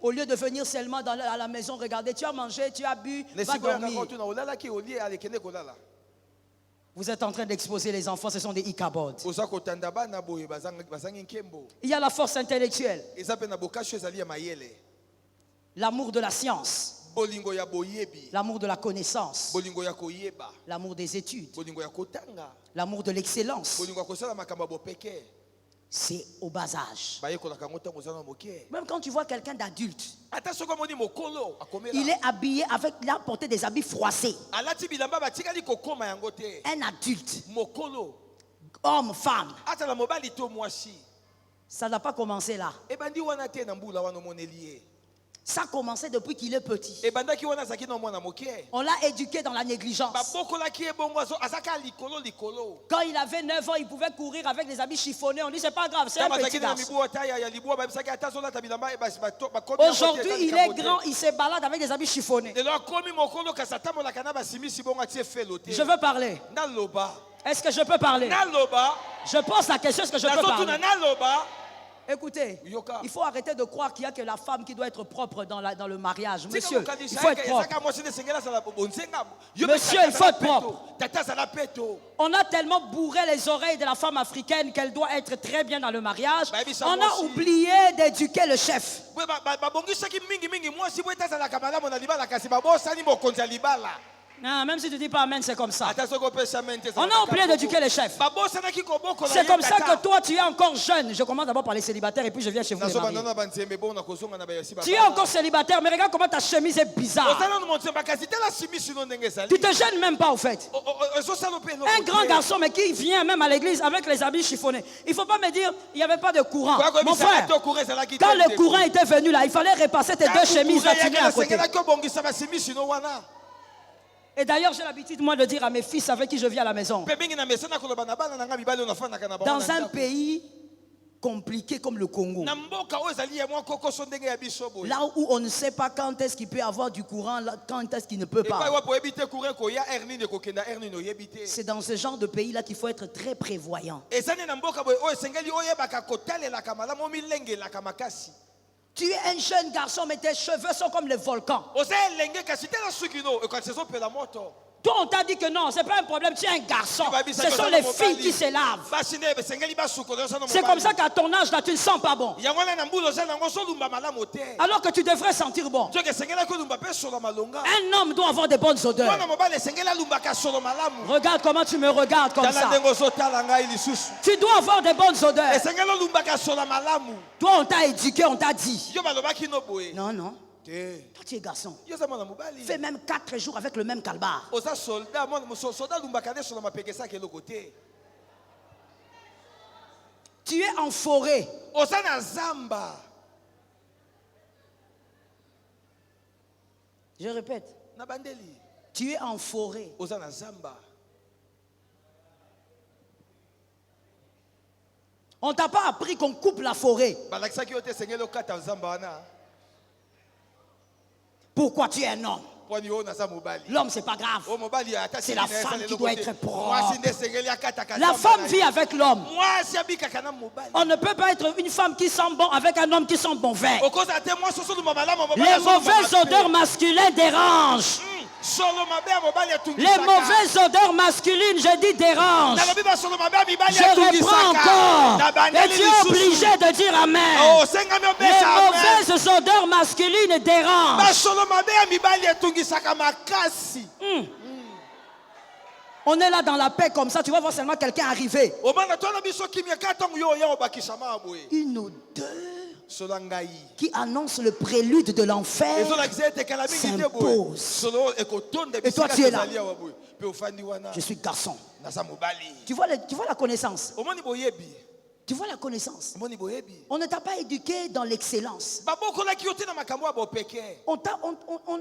Speaker 3: Au lieu de venir seulement à la maison, regarder, tu as mangé, tu as bu, va dormir.
Speaker 4: nesikoyakaka olalaki olie alekende kolala
Speaker 3: Vous êtes en train d'exposer les enfants, ce sont des icabod.
Speaker 4: oza kotanda bana boye bazangi nkembo
Speaker 3: Il y a la force intellectuelle,
Speaker 4: eza mpe na bokasi oyo ezali ya mayele
Speaker 3: l'amour de la science,
Speaker 4: bolingo ya boyebi
Speaker 3: l'amour de la connaissance,
Speaker 4: bolingo ya koyeba
Speaker 3: l'amour des études,
Speaker 4: bolingo ya kotanga
Speaker 3: l'amour de l'excellence.
Speaker 4: bolingo ya kosala makambo ya bopeke
Speaker 3: C'est au bas âge.
Speaker 4: bayekolaka yango ntango oza na moke
Speaker 3: Même quand tu vois quelqu'un d'adulte,
Speaker 4: ata soki omoni mokolo akomela
Speaker 3: il est habillé avec, il a porté des habits froissés.
Speaker 4: alati bilamba batikali kokoma yango te
Speaker 3: Un adulte,
Speaker 4: mokolo
Speaker 3: homme, femme,
Speaker 4: atala mobali to mwasi
Speaker 3: ça n'a pas commencé là.
Speaker 4: ebandi wana te na mbula wana omoneli ye
Speaker 3: Ça a commencé depuis qu'il est petit.
Speaker 4: ebandaki wana azalaki na mwana moke
Speaker 3: On l'a éduqué dans la négligence.
Speaker 4: babokolaki ye bongo azaka likolo
Speaker 3: Quand il avait 9 ans, il pouvait courir avec des habits chiffonnés. On dit c'est pas grave, c'est un
Speaker 4: ntango
Speaker 3: petit
Speaker 4: azalaki na
Speaker 3: garçon.
Speaker 4: mibu ata ya libwa babisaki ata azolata bilamba bakomi yango te,
Speaker 3: Aujourd'hui,
Speaker 4: eza
Speaker 3: il
Speaker 4: likambo
Speaker 3: est
Speaker 4: te.
Speaker 3: grand, il se balade avec des habits chiffonnés.
Speaker 4: lelo akomi mokolo kasi atambolaka na basimisi bongo atie felo te
Speaker 3: Je veux parler.
Speaker 4: naloba
Speaker 3: Est-ce que je peux parler?
Speaker 4: naloba
Speaker 3: Je pose la question, est-ce que je peux
Speaker 4: nazotuna
Speaker 3: parler?
Speaker 4: naloba
Speaker 3: Écoutez,
Speaker 4: Yoka.
Speaker 3: il faut arrêter de croire qu'il n'y a que la femme qui doit être propre dans le mariage.
Speaker 4: Tika
Speaker 3: Monsieur,
Speaker 4: kokanisa
Speaker 3: il faut être
Speaker 4: eke
Speaker 3: propre.
Speaker 4: ezaka mwasi nde esengeli azala bonzenga Yo
Speaker 3: Monsieur,
Speaker 4: pe
Speaker 3: il faut
Speaker 4: tata
Speaker 3: être
Speaker 4: azala
Speaker 3: propre.
Speaker 4: peto. Tata azala peto
Speaker 3: On a tellement bourré les oreilles de la femme africaine qu'elle doit être très bien dans le mariage.
Speaker 4: Bah, ça,
Speaker 3: On
Speaker 4: moi
Speaker 3: a
Speaker 4: aussi.
Speaker 3: oublié d'éduquer le chef.
Speaker 4: Boye babongisaki mingi mwasi boye ete azalaka malamu na libala kasi babosani mokonzi ya libala
Speaker 3: Non, même si tu ne dis pas amen, c'est comme ça.
Speaker 4: ata soki opesa main te
Speaker 3: On a oublié d'éduquer les chefs.
Speaker 4: babosanaki kobokola
Speaker 3: C'est comme ça que toi, tu es encore jeune. Je commence d'abord par les célibataires et puis je viens chez vous les mariés.
Speaker 4: nazobanda na banzembe bona kozonga na bayasi
Speaker 3: Tu es encore célibataire, mais regarde comment ta chemise est bizarre.
Speaker 4: ozala na monzembe kasi tala simisi no ndenge ezali
Speaker 3: Tu te gênes même pas, au fait.
Speaker 4: ezosala mpe
Speaker 3: Un grand garçon, mais qui vient même à l'église avec les habits chiffonnés. Il ne faut pas me dire, il n'y avait pas de courant. Mon frère, quand le courant était venu là, il fallait repasser tes deux chemises là, tu mets à côté.
Speaker 4: esengelaki obongisa basimisi no wana
Speaker 3: Et d'ailleurs, j'ai l'habitude, moi, de dire à mes fils avec qui je viens à la maison,
Speaker 4: mpe mingi na mesana koloba na bana na nga mibali oyo nafandaka na bango
Speaker 3: dans
Speaker 4: na
Speaker 3: un
Speaker 4: ndako.
Speaker 3: pays compliqué comme le Congo,
Speaker 4: na mboka oyo ezali ya mwa kokoso ndenge ya biso boye
Speaker 3: là où on ne sait pas quand est-ce qu'il peut avoir du courant, quand est-ce qu'il ne peut
Speaker 4: epai
Speaker 3: pas.
Speaker 4: wapo oyebi te courant koya aire nini ekokenda aire nini oyebi te
Speaker 3: C'est dans ce genre de pays-là qu'il faut être très prévoyant.
Speaker 4: eza nde na mboka boye oyo esengeli oyebaka kotalelaka malamu omilengelaka makasi
Speaker 3: Tu es un jeune garçon, mais tes cheveux sont comme les volcans.
Speaker 4: oza elenge kasi te na suki no ekokasi ezopela moto
Speaker 3: Toi, on t'a dit que non, c'est pas un problème, tu es un garçon. Ce sont les filles qui se lavent.
Speaker 4: basi nde esengeli basukola oza na
Speaker 3: C'est comme ça qu'à ton âge, là, tu ne sens pas bon.
Speaker 4: yango wana na mbula oza nango solumba malamu te
Speaker 3: Alors que tu devrais sentir bon.
Speaker 4: soki esengelaki olumba mpe solo malonga
Speaker 3: Un homme doit avoir de bonnes odeurs.
Speaker 4: mwana mobali esengeli alumbaka solo malamu
Speaker 3: Regarde comment tu me regardes comme
Speaker 4: tala
Speaker 3: ça.
Speaker 4: ndenge ozotala ngai lisusu
Speaker 3: Tu dois avoir de bonnes odeurs.
Speaker 4: esengeli olumbaka solo malamu
Speaker 3: Toi, on t'a éduqué, on t'a dit.
Speaker 4: yo balobaki no boye
Speaker 3: Non, non.
Speaker 4: te
Speaker 3: Toi, tu es garçon.
Speaker 4: yo oza mwana mobali
Speaker 3: Fais même 4 jours avec le même calbar.
Speaker 4: oza soldat mwana soda alumbaka nde solo mapekesaki eloko te
Speaker 3: Tu es en forêt.
Speaker 4: oza na zamba
Speaker 3: Je répète.
Speaker 4: na bandeli
Speaker 3: Tu es en forêt.
Speaker 4: oza na zamba
Speaker 3: On t'a pas appris qu'on coupe la forêt.
Speaker 4: balakisaki yo te esengeli okata zamba wana
Speaker 3: Pourquoi tu es un homme?
Speaker 4: pwani oyo naza mobali
Speaker 3: L'homme, c'est pas grave.
Speaker 4: o mobali ata
Speaker 3: C'est la
Speaker 4: sili na ye
Speaker 3: femme
Speaker 4: esala
Speaker 3: qui
Speaker 4: eloko
Speaker 3: doit
Speaker 4: te.
Speaker 3: être propre.
Speaker 4: mwasi nde esengeli akataka
Speaker 3: La
Speaker 4: zamba
Speaker 3: femme
Speaker 4: na
Speaker 3: vit
Speaker 4: ye.
Speaker 3: avec l'homme.
Speaker 4: mwasi abikaka na mobali
Speaker 3: On ne peut pas être une femme qui sent bon avec un homme qui sent mauvais.
Speaker 4: okozala te mwasi osolumba malamu mobali
Speaker 3: Les
Speaker 4: azolumba
Speaker 3: mauvaises
Speaker 4: mabe.
Speaker 3: odeurs masculines dérangent.
Speaker 4: solo mabe ya mobali
Speaker 3: Les
Speaker 4: etungisaka
Speaker 3: mauvaises odeurs masculines, je dis dérangent.
Speaker 4: nalobi basolo mabe ya mibali
Speaker 3: Je reprends
Speaker 4: etungisaka
Speaker 3: encore.
Speaker 4: na
Speaker 3: Et
Speaker 4: bandeli
Speaker 3: tu es
Speaker 4: lisusu
Speaker 3: obligé de dire amen.
Speaker 4: osengami
Speaker 3: Les
Speaker 4: obesa amen
Speaker 3: mauvaises odeurs masculines dérangent.
Speaker 4: basolo mabe ya mibali etungisaka makasi
Speaker 3: On est là dans la paix comme ça, tu vas voir seulement quelqu'un arriver.
Speaker 4: obanda twana biso kimia ka ntango yo oya obakisama boye
Speaker 3: Une odeur
Speaker 4: solo ngai
Speaker 3: qui annonce le prélude de l'enfer.
Speaker 4: ezolakisa ete kala mingi te boye
Speaker 3: s'impose.
Speaker 4: solo ekotonda
Speaker 3: Et toi,
Speaker 4: bisika
Speaker 3: tu es là.
Speaker 4: tozali awa boye mpe ofandi wana
Speaker 3: Je suis garçon.
Speaker 4: naza mobali
Speaker 3: Tu vois la connaissance.
Speaker 4: omoni boyebi
Speaker 3: Tu vois la connaissance.
Speaker 4: Omoni boyebi.
Speaker 3: On ne t'a pas éduqué dans l'excellence.
Speaker 4: Babokolaki yo te na makambo ya bopeke.
Speaker 3: On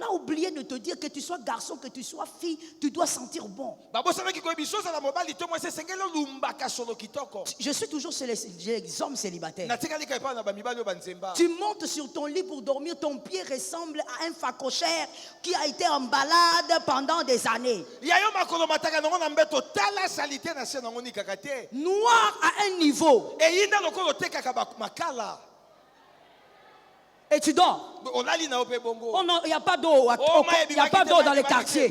Speaker 3: a oublié de te dire que tu sois garçon, que tu sois fille, tu dois sentir bon.
Speaker 4: Babosalaki koyebi soza la mobali to moi se sengelo lumbaka solo kitoko.
Speaker 3: Je suis toujours chez les hommes célibataires.
Speaker 4: Natikali kai pa na bamibali yo banzemba.
Speaker 3: Tu montes sur ton lit pour dormir, ton pied ressemble à un facochère qui a été en balade pendant des années.
Speaker 4: Ya yo makolo mataka nango na mbeto tala salité na se nango ni kakate.
Speaker 3: Noir à un niveau.
Speaker 4: Et yinda lokolo te kaka makala.
Speaker 3: Et tu dors.
Speaker 4: Olali na ope bongo.
Speaker 3: Oh non, il n'y a pas d'eau. Il n'y a pas d'eau dans les quartiers.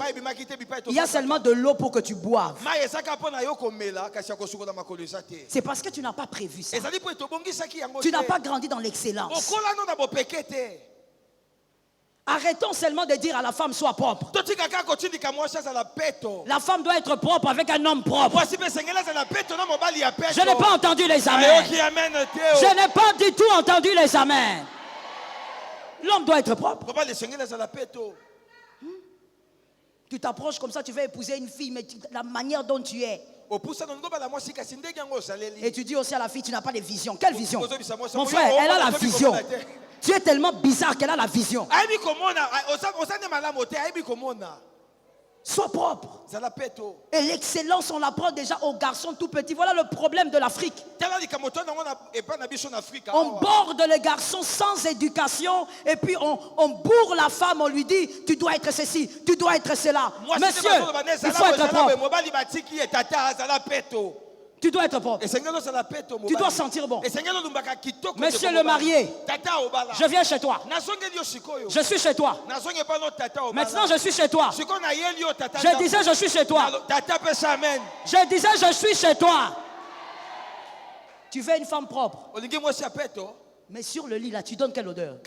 Speaker 3: Il y a seulement de l'eau pour que tu boives. C'est parce que tu n'as pas prévu ça. Tu n'as pas grandi dans l'excellence. Arrêtons seulement de dire à la femme sois propre. La femme doit être propre avec un homme propre. Je n'ai pas entendu les amens. Je n'ai pas du tout entendu les amens. L'homme doit être propre. Tu t'approches comme ça, tu veux épouser une fille, mais la manière dont tu es. Et tu dis aussi à la fille, tu n'as pas de vision. Quelle vision? Mon frère, elle a la vision. Tu es tellement bizarre qu'elle a la vision. Sois propre. Et l'excellence, on l'apprend déjà aux garçons tout petits. Voilà le problème de l'Afrique. On borde les garçons sans éducation et puis on bourre la femme, on lui dit tu dois être ceci, tu dois être cela. Monsieur, il faut être propre. Tu dois être propre. Tu dois sentir bon. Monsieur le marié, je viens chez toi. Je suis chez toi. Maintenant, je suis chez toi. Je disais, je suis chez toi. Je disais, je suis chez toi. Tu veux une femme propre. Mais sur le lit, là, tu donnes quelle odeur?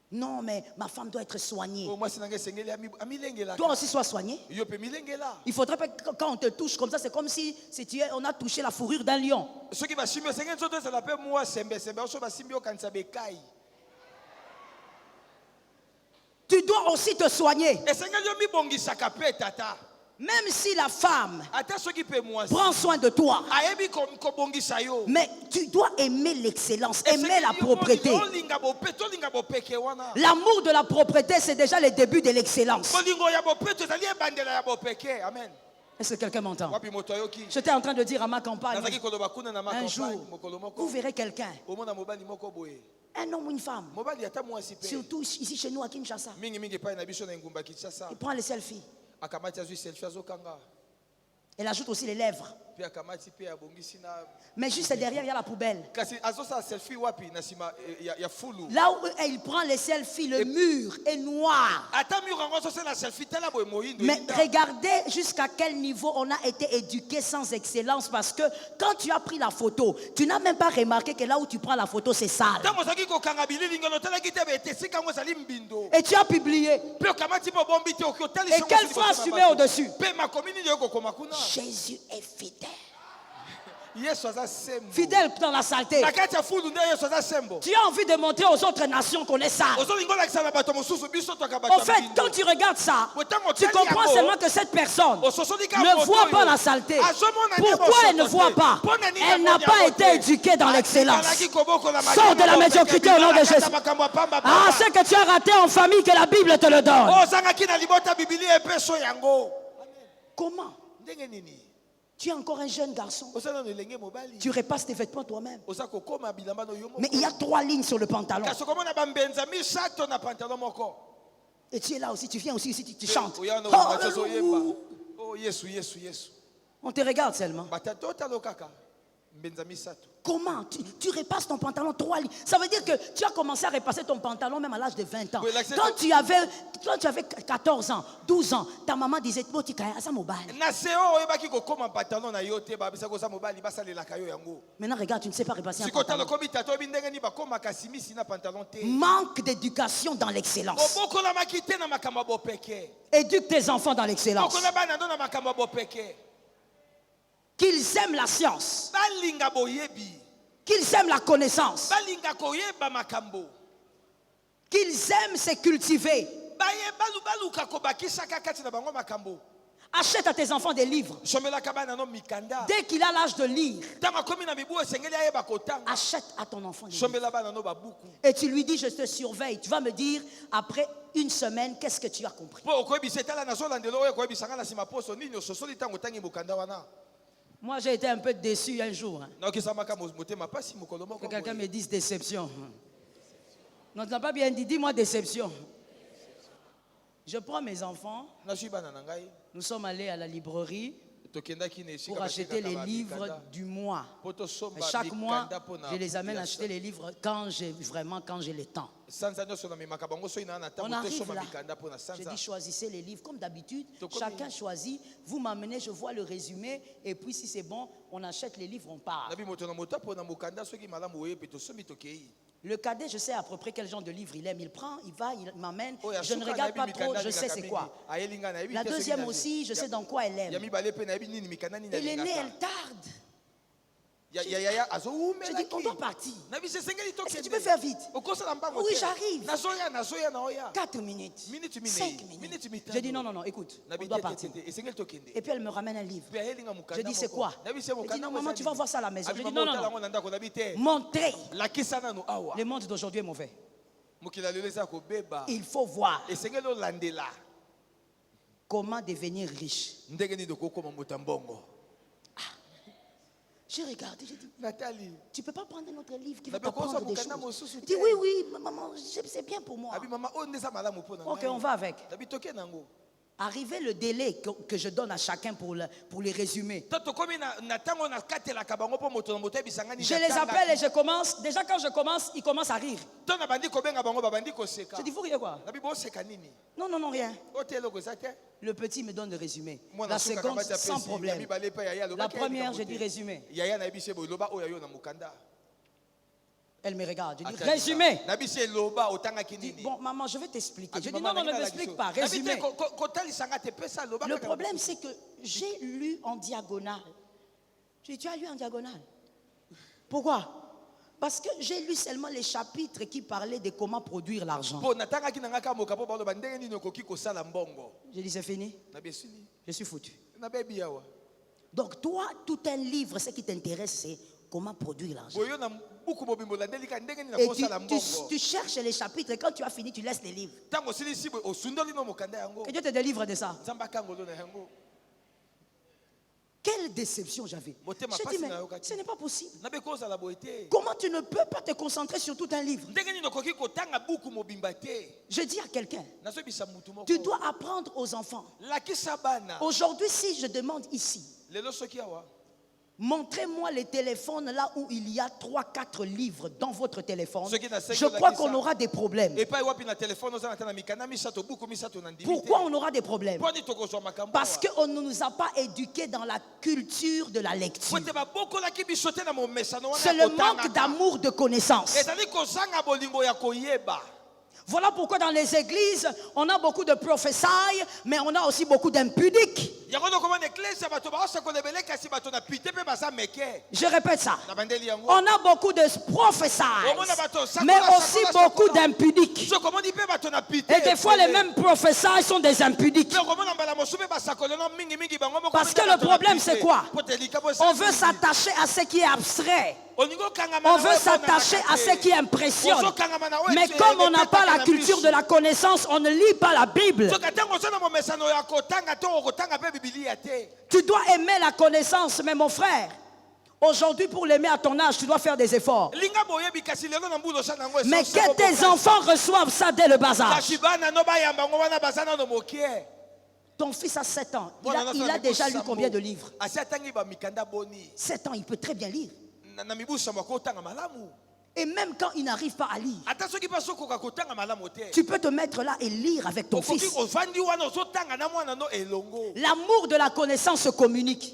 Speaker 3: Non, mais ma femme doit être soignée. Toi aussi, sois soigné. Il faudrait pas que quand on te touche comme ça, c'est comme si on a touché la fourrure d'un lion. Tu dois aussi te soigner. Même si la femme prend soin de toi, mais tu dois aimer l'excellence, aimer la propreté. L'amour de la propreté, c'est déjà le début de l'excellence. Est-ce que quelqu'un m'entend? J'étais en train de dire à ma campagne, un jour, vous verrez quelqu'un, un homme ou une femme, surtout ici chez nous à Kinshasa, il prend les selfies. Elle ajoute aussi les lèvres. Mais juste derrière, il y a la poubelle. Là où il prend les selfies, le mur est noir. Mais regardez jusqu'à quel niveau on a été éduqué sans excellence. Parce que quand tu as pris la photo, tu n'as même pas remarqué que là où tu prends la photo, c'est sale. Et tu as publié. Et quelle phrase tu mets au-dessus? Jésus est fidèle. Fidèle dans la saleté. Tu as envie de montrer aux autres nations qu'on est sale. En fait, quand tu regardes ça, tu comprends seulement que cette personne ne voit pas la saleté. Pourquoi elle ne voit pas? Elle n'a pas été éduquée dans l'excellence. Sors de la médiocrité au nom de Jésus. Ah, ce que tu as raté en famille, que la Bible te le donne. Comment? Tu es encore un jeune garçon. Tu repasses tes vêtements toi-même. Mais il y a 3 lignes sur le pantalon. Et tu es là aussi, tu viens aussi ici, tu chantes. On te regarde seulement. Comment tu repasses ton pantalon 3 lignes? Ça veut dire que tu as commencé à repasser ton pantalon même à l'âge de 20 ans. Quand tu avais 14 ans, 12 ans, ta maman disait maintenant regarde, tu ne sais pas repasser un pantalon. Manque d'éducation dans l'excellence. Éduque tes enfants dans l'excellence. Qu'ils aiment la science. Qu'ils aiment la connaissance. Qu'ils aiment se cultiver.
Speaker 4: baye baluka kobakisa kati na bango makambo.
Speaker 3: Achète à tes enfants des livres.
Speaker 4: Somela kabana no mikanda.
Speaker 3: Dès qu'il a l'âge de lire,
Speaker 4: Tanga komi na mibu esengeli ayeba kotanga.
Speaker 3: achète à ton enfant des livres.
Speaker 4: Somela bana no babuku.
Speaker 3: Et tu lui dis, je te surveille. Tu vas me dire, après une semaine, qu'est-ce que tu as compris?
Speaker 4: Po okoyebisa etala na zolandelo oyo koyebisanga na sima poso nini ososoli tango tangi mokanda wana.
Speaker 3: Moi, j'ai été un peu déçu un jour.
Speaker 4: Naokisamaka motema pasi mokolo moko.
Speaker 3: Que quelqu'un me dise déception. Non, tu n'as pas bien dit, dis-moi déception. Je prends mes enfants,
Speaker 4: Nasui bana na ngai.
Speaker 3: nous sommes allés à la librairie
Speaker 4: Tokendaki na esika
Speaker 3: pour acheter les livres du mois.
Speaker 4: Poto somba
Speaker 3: Chaque mois,
Speaker 4: mikanda pona.
Speaker 3: je les amène acheter les livres quand j'ai le temps.
Speaker 4: Sanza nyoso na mimaka bango so ina na
Speaker 3: On
Speaker 4: tango to
Speaker 3: arrive
Speaker 4: soma
Speaker 3: là.
Speaker 4: mikanda pona
Speaker 3: Je
Speaker 4: sanza.
Speaker 3: dis choisissez les livres comme d'habitude.
Speaker 4: Tokomi.
Speaker 3: Chacun choisit. Vous m'amenez, je vois le résumé. Et puis si c'est bon, on achète les livres, on part.
Speaker 4: Nabi moto na moto pona mokanda soki malamu oyepe to somi tokei.
Speaker 3: Le cadet, je sais à peu près quel genre de livre il aime. Il prend, il va, il m'amène.
Speaker 4: Oh, ya
Speaker 3: Je ne
Speaker 4: suka
Speaker 3: regarde
Speaker 4: na
Speaker 3: pas
Speaker 4: bi
Speaker 3: trop,
Speaker 4: mikanda
Speaker 3: je sais c'est
Speaker 4: mingi.
Speaker 3: quoi.
Speaker 4: Ayelinga na yebi
Speaker 3: La
Speaker 4: te soki
Speaker 3: deuxième
Speaker 4: na
Speaker 3: aussi, je sais dans quoi elle
Speaker 4: Ya
Speaker 3: aime.
Speaker 4: mibale pe na yebi nini mikanda nini
Speaker 3: Et l'aînée,
Speaker 4: alingaka.
Speaker 3: elle tarde.
Speaker 4: Ya azo
Speaker 3: Je dis, on doit partir.
Speaker 4: Nabi se sengeli to
Speaker 3: Est-ce que tu peux faire vite?
Speaker 4: Okosa mbango.
Speaker 3: Oui, j'arrive.
Speaker 4: Nazoya na oya.
Speaker 3: 4 minutes.
Speaker 4: Minute
Speaker 3: 5
Speaker 4: minute.
Speaker 3: minutes. Je dis non, écoute, on
Speaker 4: Nabi
Speaker 3: doit partir.
Speaker 4: Esengeli tokende.
Speaker 3: Et puis elle me ramène un livre.
Speaker 4: Pe ayelinga mokanda.
Speaker 3: Je dis, c'est quoi? Elle dit, non, maman, tu vas voir ça à la maison. Je dis, non. Montrer.
Speaker 4: La kisana no awa.
Speaker 3: Le monde d'aujourd'hui est mauvais.
Speaker 4: Mokila lelo eza kobeba.
Speaker 3: Il faut voir
Speaker 4: Esengeli olandela.
Speaker 3: comment devenir riche.
Speaker 4: Ndenge nini okokoma motambongo.
Speaker 3: J'ai regardé, j'ai dit,
Speaker 4: Nathalie.
Speaker 3: tu ne peux pas prendre un autre livre qui va
Speaker 4: Nabi
Speaker 3: t'apprendre des
Speaker 4: okosa mokanda
Speaker 3: choses.
Speaker 4: mosusu
Speaker 3: Il dit,
Speaker 4: te.
Speaker 3: oui, maman, c'est bien pour moi.
Speaker 4: Abi mama on ndeza malamu pona.
Speaker 3: Ok, on va avec.
Speaker 4: Nabi toke nango.
Speaker 3: Arrivé le délai que je donne à chacun pour les résumer.
Speaker 4: Toto komi na tango na katela kabango po moto na moto bisangani.
Speaker 3: Je les appelle et je commence. Déjà quand je commence, ils commencent à rire.
Speaker 4: Tona bandi ko benga bango babandi ko seka.
Speaker 3: Je dis, vous riez quoi?
Speaker 4: Nabi bo seka nini?
Speaker 3: Non, rien.
Speaker 4: Otelo ko zate.
Speaker 3: Le petit me donne le résumé.
Speaker 4: Mwana
Speaker 3: La
Speaker 4: suka
Speaker 3: seconde,
Speaker 4: kabati ya
Speaker 3: sans
Speaker 4: pesi,
Speaker 3: problème.
Speaker 4: yami bale pe yaya loba
Speaker 3: La
Speaker 4: ke
Speaker 3: première,
Speaker 4: yami
Speaker 3: je dis résumé.
Speaker 4: Yaya na ebise bo loba oyo yo na mukanda.
Speaker 3: Elle me regarde. Je dis, résumé.
Speaker 4: Nabi se loba otanga
Speaker 3: Je dis,
Speaker 4: kinini.
Speaker 3: bon, maman, je vais t'expliquer. Je dis,
Speaker 4: Maman,
Speaker 3: non, ne
Speaker 4: nanga
Speaker 3: m'explique
Speaker 4: lagiso.
Speaker 3: pas.
Speaker 4: Nabi
Speaker 3: Résumé.
Speaker 4: te ko tali sanga te pesa loba.
Speaker 3: Le problème, c'est que j'ai lu en diagonale. Je dis, tu as lu en diagonale? Pourquoi? Parce que j'ai lu seulement les chapitres qui parlaient de comment produire l'argent.
Speaker 4: Po natanga kinanga ka moka po ba loba ndenge nini okoki ko sala mbongo.
Speaker 3: J'ai dit, c'est fini.
Speaker 4: Nabi esili.
Speaker 3: Je suis foutu.
Speaker 4: Nabi yawa.
Speaker 3: Donc, toi, tout un livre, ce qui t'intéresse, c'est comment produire l'argent.
Speaker 4: Boyo na buku bobimbo la ndelika ndenge nini na
Speaker 3: Et
Speaker 4: ko sala mbongo.
Speaker 3: tu cherches les chapitres et quand tu as fini, tu laisses les livres.
Speaker 4: Tango sili sibo osundoli no mokanda yango.
Speaker 3: Que Dieu te délivre de ça.
Speaker 4: Nzamba kangolo na yango.
Speaker 3: Quelle déception j'avais. J'ai dit, mais ce n'est pas possible.
Speaker 4: Nabe ko sala boete.
Speaker 3: Comment tu ne peux pas te concentrer sur tout un livre?
Speaker 4: Ndenge nini okoki ko tanga buku mobimba te.
Speaker 3: Je dis à quelqu'un,
Speaker 4: Naso bisa mutu moko.
Speaker 3: tu dois apprendre aux enfants.
Speaker 4: La kisabana.
Speaker 3: Aujourd'hui, si je demande ici,
Speaker 4: Lelo soki awa.
Speaker 3: montrez-moi les téléphones là où il y a 3-4 livres dans votre téléphone.
Speaker 4: Ce qui n'a cinq
Speaker 3: Je
Speaker 4: de la
Speaker 3: crois
Speaker 4: Kissa.
Speaker 3: qu'on aura des problèmes.
Speaker 4: Et pas wapi na téléphone oza na tana mikana misato buku misato na ndimi.
Speaker 3: Pourquoi on aura des problèmes?
Speaker 4: Poni toko zo makambo.
Speaker 3: Parce qu'on ne nous a pas éduqués dans la culture de la lecture.
Speaker 4: Pote ba boko la kibisote na mo mesano wana.
Speaker 3: C'est le manque d'amour de connaissance.
Speaker 4: Ezali ko zanga bolingo ya koyeba.
Speaker 3: Voilà pourquoi dans les églises, on a beaucoup de prophéties, mais on a aussi beaucoup d'impudiques.
Speaker 4: Yango no komanda église bato ba osa ko lebele kasi bato na pite pe baza meke.
Speaker 3: Je répète ça.
Speaker 4: Na bandeli yango.
Speaker 3: On a beaucoup de prophéties, mais aussi beaucoup d'impudiques.
Speaker 4: So komandi pe bato na pite.
Speaker 3: Et des fois, les mêmes prophéties sont des impudiques.
Speaker 4: Mais komona mbala mosupe ba sakole no mingi mingi bango moko.
Speaker 3: Parce que le problème, c'est quoi? On veut s'attacher à ce qui est abstrait. On veut s'attacher à ce qui impressionne. Mais comme on n'a pas la culture de la connaissance, on ne lit pas la Bible. Tu dois aimer la connaissance, mais mon frère, aujourd'hui pour l'aimer à ton âge, tu dois faire des efforts. Mais que tes enfants reçoivent ça dès le bas âge. Ton fils a 7 ans. Il a déjà lu combien de livres? 7 ans, il peut très bien lire. Et même quand il n'arrive pas à lire, tu peux te mettre là et lire avec ton fils. L'amour de la connaissance se communique.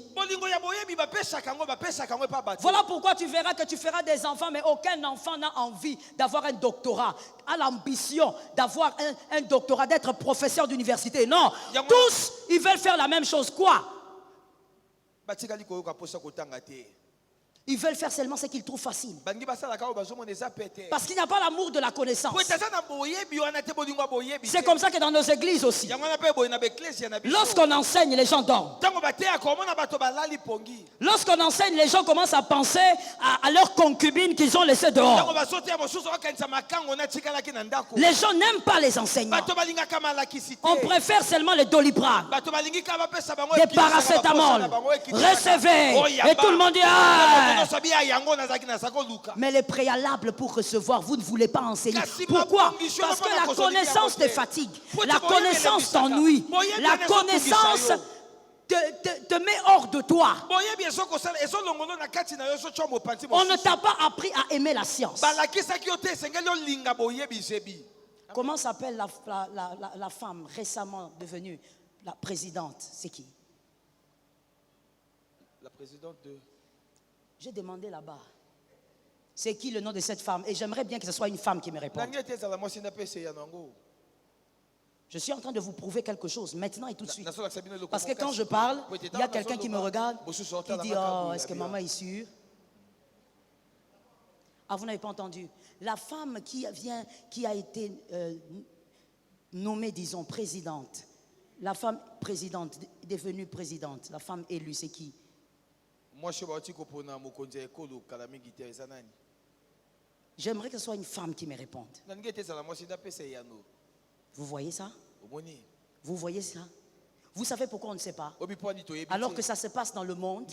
Speaker 3: Voilà pourquoi tu verras que tu feras des enfants, mais aucun enfant n'a envie d'avoir un doctorat, a l'ambition d'avoir un doctorat, d'être professeur d'université. Non, tous, ils veulent faire la même chose. Quoi? Ils veulent faire seulement ce qu'ils trouvent facile.
Speaker 4: Bangi basalaka oyo bazomona eza pete.
Speaker 3: Parce qu'il n'y a pas l'amour de la connaissance.
Speaker 4: Po eza na boyebi wana te bolingo boyebi.
Speaker 3: C'est comme ça que dans nos églises aussi.
Speaker 4: Yango na pe boye na beklesi na biso.
Speaker 3: Lorsqu'on enseigne, les gens dorment.
Speaker 4: Tango bateya komona bato balali pongi.
Speaker 3: Lorsqu'on enseigne, les gens commencent à penser à leurs concubines qu'ils ont laissées dehors.
Speaker 4: Tango basote mosusu okanisa makango na tikalaki na ndako.
Speaker 3: Les gens n'aiment pas les enseignants.
Speaker 4: Bato balingaka malakisi te.
Speaker 3: On préfère seulement les Doliprane,
Speaker 4: Bato balingika bapesa bango
Speaker 3: des paracétamol. Recevez. Et tout le monde dit ah. Mais les préalables pour recevoir, vous ne voulez pas enseigner. Pourquoi? Parce que la connaissance te fatigue. La connaissance t'ennuie. La connaissance te met hors de toi. On ne t'a pas appris à aimer la science. Comment s'appelle la femme récemment devenue la présidente? C'est qui?
Speaker 4: La présidente de...
Speaker 3: J'ai demandé là-bas. C'est qui le nom de cette femme? Et j'aimerais bien que ce soit une femme qui me réponde. Je suis en train de vous prouver quelque chose, maintenant et tout de suite. Parce que quand je parle, il y a quelqu'un qui me regarde, qui dit, oh, est-ce que maman est sûre? Ah, vous n'avez pas entendu. La femme qui a été nommée, disons, présidente, la femme présidente, devenue présidente, la femme élue, c'est qui? J'aimerais que ce soit une femme qui me réponde. Vous voyez ça? Vous voyez ça? Vous savez pourquoi on ne sait pas? Alors que ça se passe dans le monde.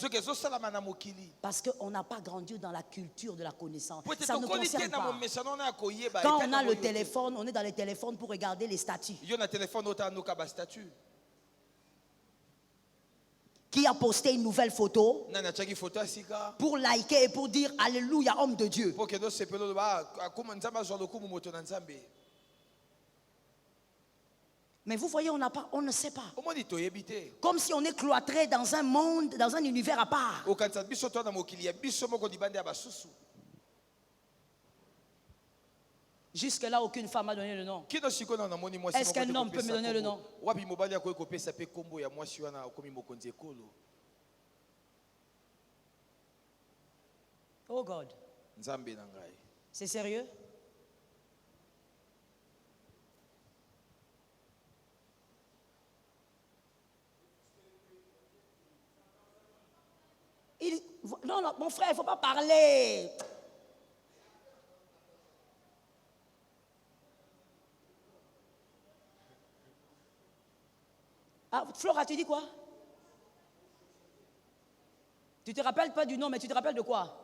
Speaker 3: Parce qu'on n'a pas grandi dans la culture de la connaissance. Ça ne concerne pas. Quand on a le téléphone, on est dans les téléphones pour regarder les statuts. Qui a posté une nouvelle photo pour liker et pour dire Alléluia, homme de Dieu. Mais vous voyez, on ne sait pas. Comme si on est cloîtré dans un monde, dans un univers à part. Jusque-là, aucune femme a donné le nom. Est-ce qu'un homme peut me donner le nom? Oh God. C'est sérieux? Non, non, mon frère, il ne faut pas parler. Ah, Flora, tu dis quoi? Tu te rappelles pas du nom, mais tu te rappelles de quoi?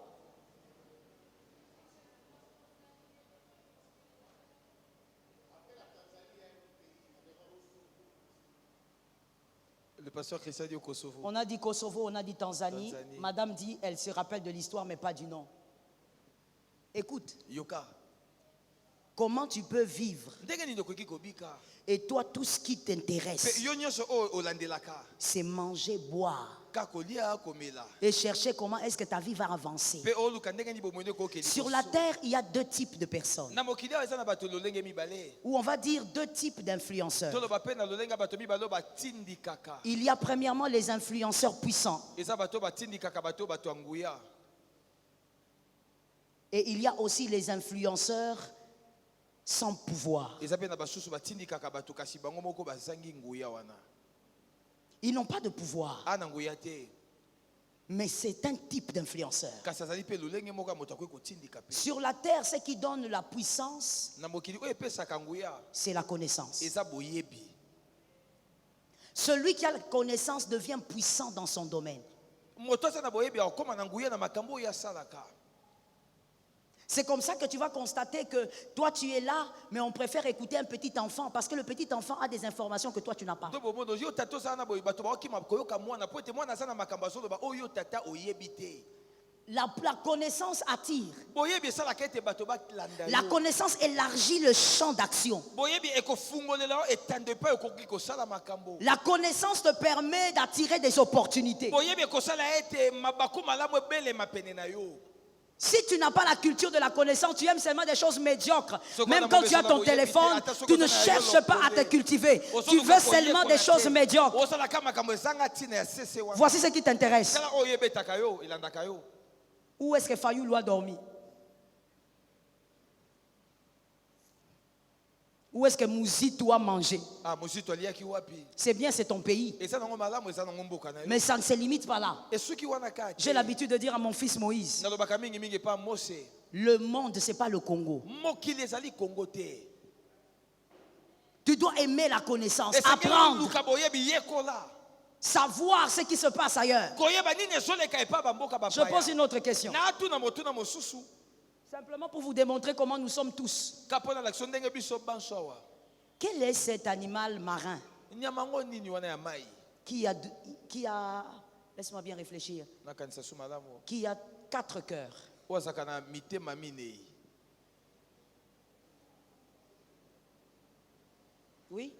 Speaker 4: Le pasteur Christian dit au Kosovo.
Speaker 3: On a dit Kosovo, on a dit Tanzanie. Madame dit, elle se rappelle de l'histoire, mais pas du nom. Écoute.
Speaker 4: Yoka.
Speaker 3: Comment tu peux vivre? Et toi, tout ce qui t'intéresse, c'est manger, boire. Et chercher comment est-ce que ta vie va avancer. Sur la terre, il y a deux types de personnes. Ou on va dire deux types d'influenceurs. Il y a premièrement les influenceurs puissants. Et il y a aussi les influenceurs sans pouvoir. Ils n'ont pas de pouvoir. Mais c'est un type d'influenceur. Sur la terre, ce qui donne la puissance, c'est la connaissance. Celui qui a la connaissance devient puissant dans son domaine. C'est comme ça que tu vas constater que toi tu es là, mais on préfère écouter un petit enfant parce que le petit enfant a des informations que toi tu n'as pas. La connaissance attire. La connaissance élargit le champ d'action. La connaissance te permet d'attirer des opportunités. Si tu n'as pas la culture de la connaissance, tu aimes seulement des choses médiocres. Même quand tu as ton téléphone, tu ne cherches pas à te cultiver. Tu veux seulement des choses médiocres. Voici ce qui t'intéresse. Où est-ce que Fayoulou a dormi? Où est-ce que Mouzitou a mangé?
Speaker 4: Ah, Mouzitou aliaki wapi?
Speaker 3: C'est bien, c'est ton pays.
Speaker 4: Et ça nango malamu, ça nango mboka na yo.
Speaker 3: Mais ça ne se limite pas là.
Speaker 4: Et ceux qui wana kati.
Speaker 3: J'ai l'habitude de dire à mon fils Moïse,
Speaker 4: Nalobaka mingi mingi pa Mose.
Speaker 3: le monde, ce n'est pas le Congo.
Speaker 4: Mokili ezali Congo te.
Speaker 3: Tu dois aimer la connaissance,
Speaker 4: Et
Speaker 3: apprendre,
Speaker 4: luka boyebi yekola.
Speaker 3: savoir ce qui se passe ailleurs.
Speaker 4: Koyeba nini ezoleka epa ba mboka ba
Speaker 3: Je pose une autre question.
Speaker 4: Na tuna motuna mosusu.
Speaker 3: Simplement pour vous démontrer comment nous sommes tous.
Speaker 4: Kapona l'action ndenge biso bansowa.
Speaker 3: Quel est cet animal marin
Speaker 4: Nyamango nini wana ya mai?
Speaker 3: qui a laisse-moi bien réfléchir,
Speaker 4: Na kanisa su malamu.
Speaker 3: qui a 4 cœurs?
Speaker 4: Ozaka na mitema minei.
Speaker 3: Oui,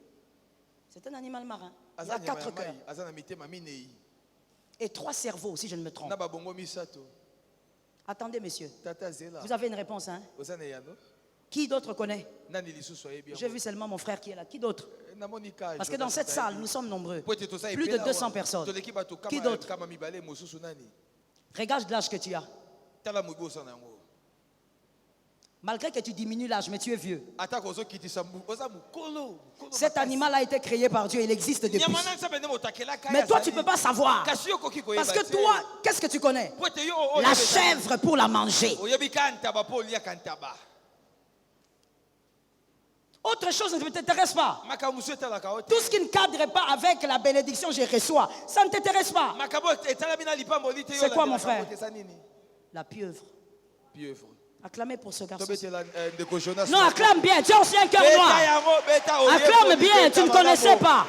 Speaker 3: c'est un animal marin. Il a
Speaker 4: Azana
Speaker 3: 4 cœurs.
Speaker 4: Azana mitema minei.
Speaker 3: Et 3 cerveaux, si je ne me trompe.
Speaker 4: Na ba bongo misato.
Speaker 3: Attendez, messieurs.
Speaker 4: Tata zela.
Speaker 3: Vous avez une réponse, hein?
Speaker 4: Ozana yano.
Speaker 3: Qui d'autre connaît?
Speaker 4: Nani lisusu ayebi.
Speaker 3: J'ai vu seulement mon frère qui est là. Qui d'autre?
Speaker 4: Na monika.
Speaker 3: Parce que dans cette salle, nous sommes nombreux.
Speaker 4: Plus
Speaker 3: Plus de 200 personnes. Qui d'autre?
Speaker 4: Kama mibale mosusu nani?
Speaker 3: Regarde l'âge que tu as.
Speaker 4: Tala mubosa nango.
Speaker 3: Malgré que tu diminues l'âge, mais tu es vieux.
Speaker 4: Atako zo kitisa mbu. Oza mukolo.
Speaker 3: Cet animal a été créé par Dieu, il existe depuis. Mais toi, tu ne peux pas savoir. Parce que toi, qu'est-ce que tu connais? La chèvre pour la manger. Autre chose ne t'intéresse pas. Tout ce qui ne cadre pas avec la bénédiction que je reçois, ça ne t'intéresse pas. C'est quoi, mon frère? La pieuvre. Acclamez pour ce garçon. Non, acclame bien. Tu as aussi un cœur noir. Acclame bien. Tu ne connaissais pas.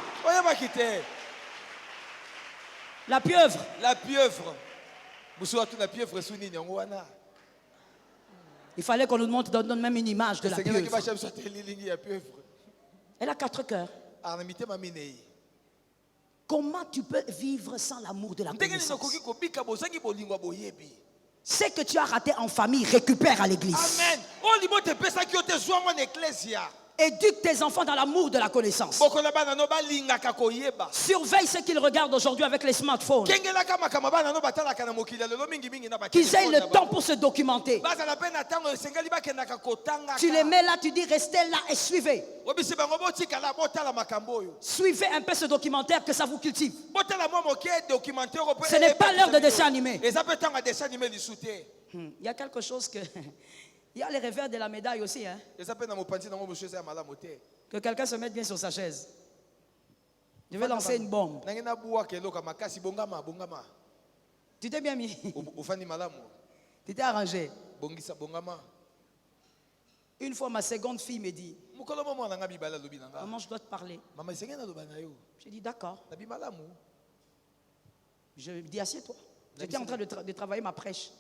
Speaker 3: La pieuvre.
Speaker 4: La pieuvre.
Speaker 3: Il fallait qu'on nous montre, donne même une image de la pieuvre. Elle a 4 cœurs. Comment tu peux vivre sans l'amour de la connaissance? Ce que tu as raté en famille, récupère à l'église.
Speaker 4: Amen.
Speaker 3: Éduque tes enfants dans l'amour de la connaissance. Surveille ce qu'ils regardent aujourd'hui avec les smartphones. Qu'ils aient le temps pour se documenter. Tu les mets là, tu dis restez là et suivez. Suivez un peu ce documentaire que ça vous cultive. Ce n'est pas l'heure de dessin animé. Il y a quelque chose que... Il y a les revers de la médaille aussi. Hein? Que quelqu'un se mette bien sur sa chaise. Je vais lancer une bombe. Tu t'es bien mis. Tu t'es arrangé. Une fois, ma seconde fille me dit, maman, je dois te parler. J'ai dit, d'accord. Je lui dis, assieds-toi. J'étais en train de travailler ma prêche.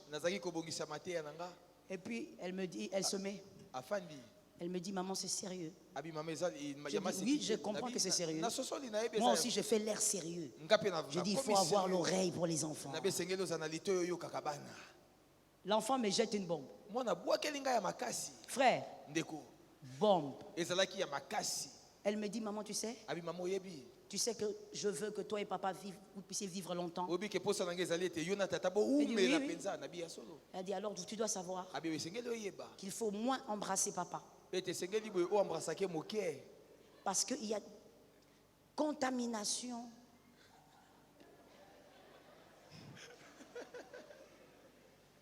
Speaker 3: Et puis, elle me dit, elle se met. Elle me dit, maman, c'est sérieux. Je dis, oui, je comprends que c'est sérieux. Moi aussi, je fais l'air sérieux. Je dis, il faut avoir l'oreille pour les enfants. L'enfant me jette une bombe. Frère, bombe. Elle me dit, maman, tu sais que je veux que toi et papa vous puissiez vivre longtemps. Elle dit, oui. Elle dit, alors tu dois savoir qu'il faut moins embrasser papa. Parce qu'il y a contamination.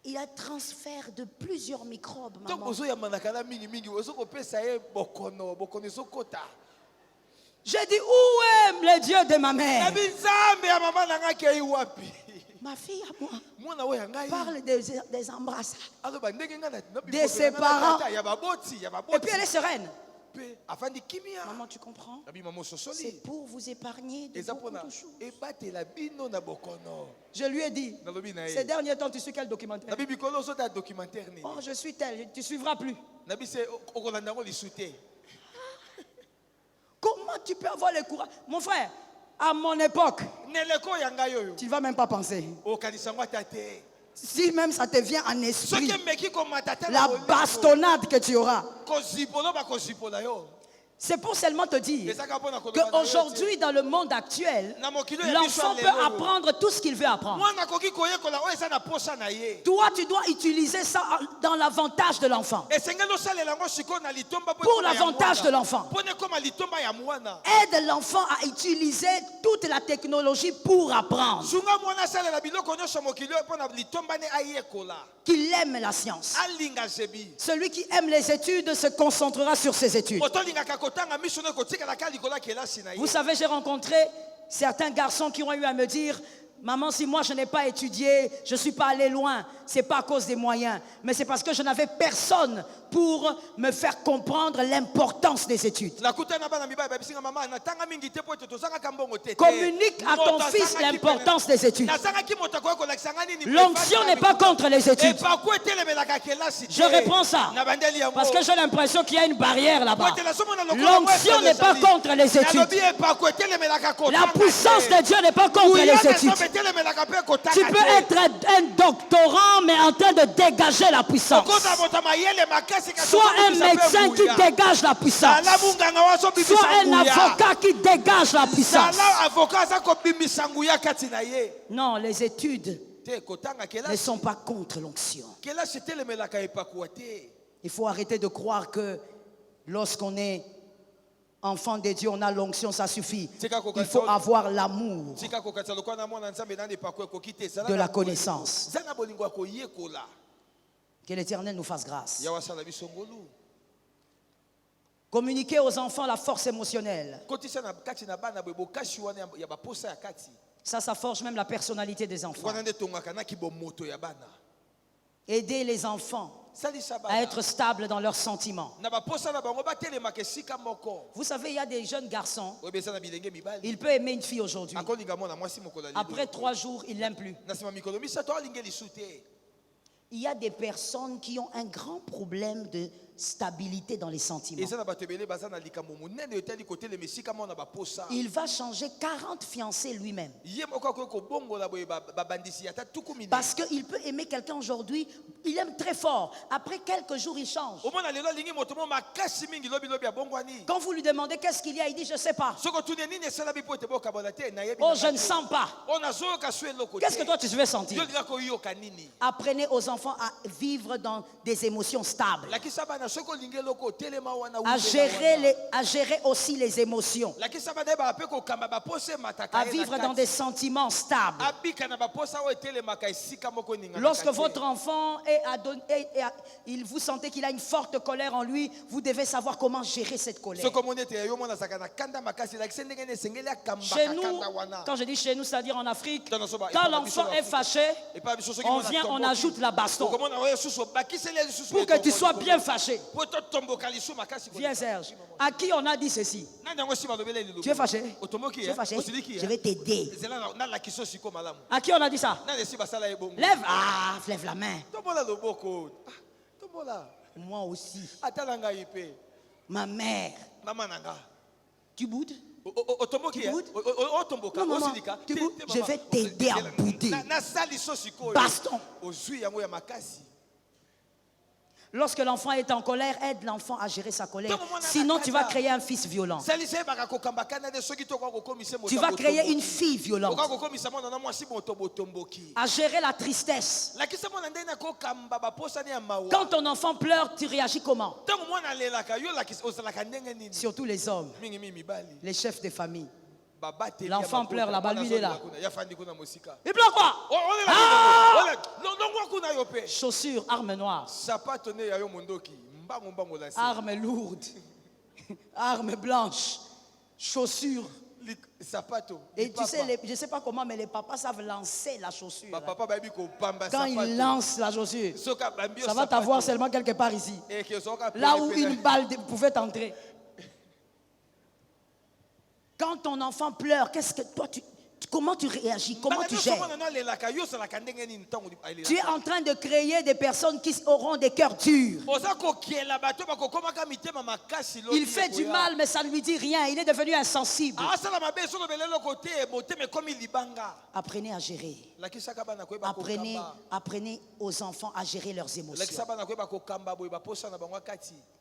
Speaker 3: Il y a transfert de plusieurs microbes, maman. J'ai dit, où est le Dieu de ma mère? Ma fille à moi parle des embrassades, de ses parents. Et puis elle est sereine. Maman, tu comprends? C'est pour vous épargner de beaucoup de choses. Je lui ai dit, ces derniers temps, tu suis quel documentaire? Oh, je suis tel, tu ne suivras plus. Comment tu peux avoir le courage? Mon frère, à mon époque, tu ne vas même pas penser. Si même ça te vient en esprit, la bastonnade que tu auras. C'est pour seulement te dire
Speaker 4: ezaka mpona koloba na yo
Speaker 3: qu'aujourd'hui, dans le monde actuel,
Speaker 4: Na mokili ya biso
Speaker 3: l'enfant
Speaker 4: ya
Speaker 3: peut
Speaker 4: lelo.
Speaker 3: apprendre tout ce qu'il veut apprendre.
Speaker 4: mwana akoki koyekola oyo eza na posa na ye
Speaker 3: Toi, tu dois utiliser ça dans l'avantage de l'enfant.
Speaker 4: esengeli osalela yango sikoyo na litomba mpo
Speaker 3: Pour
Speaker 4: ekoma ya
Speaker 3: l'avantage
Speaker 4: mwana.
Speaker 3: de l'enfant.
Speaker 4: mpo na ekoma litomba ya mwana
Speaker 3: Aide l'enfant à utiliser toute la technologie pour apprendre.
Speaker 4: sunga mwana asalela biloko nyonso mokili oyo mpo na litomba ne ayekola
Speaker 3: Qu'il aime la science.
Speaker 4: alinga zebi
Speaker 3: Celui qui aime les études se concentrera sur ses études.
Speaker 4: moto alingaka kotanga miso no ekotikalaka likolo ya kelasi na ye
Speaker 3: Vous savez, j'ai rencontré certains garçons qui ont eu à me dire, maman, si moi je n'ai pas étudié, je ne suis pas allé loin, c'est pas à cause des moyens, mais c'est parce que je n'avais personne pour me faire comprendre l'importance des études.
Speaker 4: nakutana bana mibali babisinga mama natanga mingi te po ete tozangaka mbongo te
Speaker 3: Communique à ton fils l'importance des études.
Speaker 4: nazangaki moto akoki kolakisa nga nini
Speaker 3: L'onction n'est pas contre les études.
Speaker 4: epako etelemelaka kelasi
Speaker 3: Je reprends ça.
Speaker 4: nabandeli yango
Speaker 3: Parce que j'ai l'impression qu'il y a une barrière là-bas.
Speaker 4: Po ete nazomona lokola
Speaker 3: L'onction n'est pas contre les études.
Speaker 4: nalobi epako etelemelaka
Speaker 3: La puissance de Dieu n'est pas contre les études.
Speaker 4: etelemelaka mpe
Speaker 3: Tu
Speaker 4: kotanga
Speaker 3: peux être un doctorant, mais en train de dégager la puissance.
Speaker 4: okoza moto mayele makasi
Speaker 3: Soit un médecin qui dégage la puissance.
Speaker 4: sala munganga wazobimisa
Speaker 3: Soit un
Speaker 4: nguya
Speaker 3: avocat qui dégage la puissance.
Speaker 4: sala avocat aza kobimisa nguya kati na ye
Speaker 3: Non, les études
Speaker 4: te kotanga
Speaker 3: ne
Speaker 4: kelasi
Speaker 3: sont pas contre l'onction.
Speaker 4: kelasi etelemelaka epakuwa te
Speaker 3: Il faut arrêter de croire que lorsqu'on est enfant de Dieu, on a l'onction, ça suffit. Il faut avoir l'amour
Speaker 4: tika kokatisa lokola na mwana nzambe nani epako ekoki te
Speaker 3: de la connaissance.
Speaker 4: eza na bolingo ya koyekola
Speaker 3: Que l'Éternel nous fasse grâce.
Speaker 4: yawa asala biso ngolu
Speaker 3: Communiquer aux enfants la force émotionnelle.
Speaker 4: kotisa na kati na bana boye bokasi wana ya baposa ya kati
Speaker 3: Ça forge même la personnalité des enfants.
Speaker 4: wana nde tongaka na kibomoto ya bana
Speaker 3: Aider les enfants
Speaker 4: salisa
Speaker 3: à
Speaker 4: bana
Speaker 3: être stables dans leurs sentiments.
Speaker 4: na baposa na bango batelemaka esika moko
Speaker 3: Vous savez, il y a des jeunes garçons,
Speaker 4: oyo eza na bilenge mibali
Speaker 3: il peut aimer une fille aujourd'hui.
Speaker 4: akolinga mwana mwasi mokolo ya
Speaker 3: Après 3 jours, il ne l'aime plus.
Speaker 4: na nsima mikolo misato alingi lisu te
Speaker 3: Il y a des personnes qui ont un grand problème de stabilité dans les sentiments.
Speaker 4: eza na bato ebele baza na likambo monene etali kotelema esika moko na baposa
Speaker 3: Il va changer 40 fiancés lui-même.
Speaker 4: ye moko akoki kobongola boye babandisi ata tuku minene
Speaker 3: Parce qu'il peut aimer quelqu'un aujourd'hui, il aime très fort. Après quelques jours, il change.
Speaker 4: omona lelo alingi moto mo makasi mingi lobilobi abongwani
Speaker 3: Quand vous lui demandez qu'est-ce qu'il y a, il dit je ne sais pas.
Speaker 4: soki otuni nini esalabi po ete bokabola te nayebi
Speaker 3: Oh, je ne sens pas.
Speaker 4: o nazoyoka su eloko
Speaker 3: Qu'est-ce que toi tu veux sentir?
Speaker 4: yo linga koyoka nini
Speaker 3: Apprenez aux enfants à vivre dans des émotions stables.
Speaker 4: lakisa bana soki olingi eloko otelema wana
Speaker 3: À gérer aussi les émotions.
Speaker 4: lakisa bana yebaka mpe kokamba baposa emataka
Speaker 3: À
Speaker 4: ye
Speaker 3: vivre
Speaker 4: na
Speaker 3: dans
Speaker 4: kati.
Speaker 3: des sentiments stables.
Speaker 4: abika na baposa oyo etelemaka esika moko eningana
Speaker 3: Lorsque votre enfant il vous sentez qu'il a une forte colère en lui, vous devez savoir comment gérer cette colère.
Speaker 4: soki omoni ete yo mwana azalaka na kanda makasi lakisa ndenge nini esengeli
Speaker 3: Chez
Speaker 4: akambaka
Speaker 3: nous,
Speaker 4: kanda wana
Speaker 3: quand je dis chez nous, c'est-à-dire en Afrique,
Speaker 4: Dans nos soba-
Speaker 3: quand
Speaker 4: et pas
Speaker 3: l'enfant
Speaker 4: dans
Speaker 3: est
Speaker 4: nos
Speaker 3: fâché,
Speaker 4: epa biso soki
Speaker 3: on
Speaker 4: mwana
Speaker 3: vient, on
Speaker 4: atomboki,
Speaker 3: ajoute la baston
Speaker 4: okomona oyo susu obakiseli ye lisusu
Speaker 3: pour que tu sois bien fâché.
Speaker 4: po totomboka lisu makasi
Speaker 3: Viens Serge, à qui on a dit ceci?
Speaker 4: nani yango nsima alobeli lilobi
Speaker 3: Tu es fâché?
Speaker 4: otomboki
Speaker 3: Tu es fâché?
Speaker 4: osiliki
Speaker 3: Je vais t'aider.
Speaker 4: ezela nalakisa yo siko malamu
Speaker 3: À qui on a dit ça?
Speaker 4: nani esi basala ye bongo
Speaker 3: Lève la main.
Speaker 4: tombola loboko tombola
Speaker 3: Moi aussi.
Speaker 4: atala ngai mpe
Speaker 3: Ma mère.
Speaker 4: mama na nga
Speaker 3: Tu boudes?
Speaker 4: otomboki
Speaker 3: Tu boudes?
Speaker 4: otomboka
Speaker 3: Non, maman,
Speaker 4: osilika
Speaker 3: tu boudes? Je vais t'aider à bouder.
Speaker 4: nasali so sikoyo
Speaker 3: Baston.
Speaker 4: ozwi yango ya makasi
Speaker 3: Lorsque l'enfant est en colère, aide l'enfant à gérer sa colère. Sinon, tu vas créer un fils violent.
Speaker 4: salisa yebaka kokamba kana nde soki tokoka kokomisa moto
Speaker 3: Tu vas créer une fille violente.
Speaker 4: okoka kokomisa mwana na mwasi moto botomboki
Speaker 3: À gérer la tristesse.
Speaker 4: lakisa mwana ndenge nakokamba baposani ya mawa
Speaker 3: Quand ton enfant pleure, tu réagis comment?
Speaker 4: ntango mwana alelaka yo ozalaka ndenge nini
Speaker 3: Surtout les hommes,
Speaker 4: mingi mibali
Speaker 3: les chefs de famille.
Speaker 4: babateli
Speaker 3: L'enfant pleure là-bas, lui, il est là.
Speaker 4: yafandi kuna mosika
Speaker 3: Il pleure quoi?
Speaker 4: longwa kuna yo mpe
Speaker 3: Chaussures, armes noires,
Speaker 4: sapato ne ya yo mondoki mbango lasi
Speaker 3: armes lourdes, armes blanches, chaussures.
Speaker 4: sapato
Speaker 3: Et tu sais, je ne sais pas comment, mais les papas savent lancer la chaussure.
Speaker 4: papa bayebi kopamba
Speaker 3: Quand ils lancent la chaussure,
Speaker 4: soki abambi yo
Speaker 3: ça va t'avoir seulement quelque part ici.
Speaker 4: sapato
Speaker 3: Là où une balle pouvait entrer. Quand ton enfant pleure, qu'est-ce que toi comment tu réagis? Comment tu gères? Tu es en train de créer des personnes qui auront des cœurs durs. Il fait du mal, mais ça ne lui dit rien. Il est devenu insensible. Apprenez à gérer. Apprenez aux enfants à gérer leurs émotions.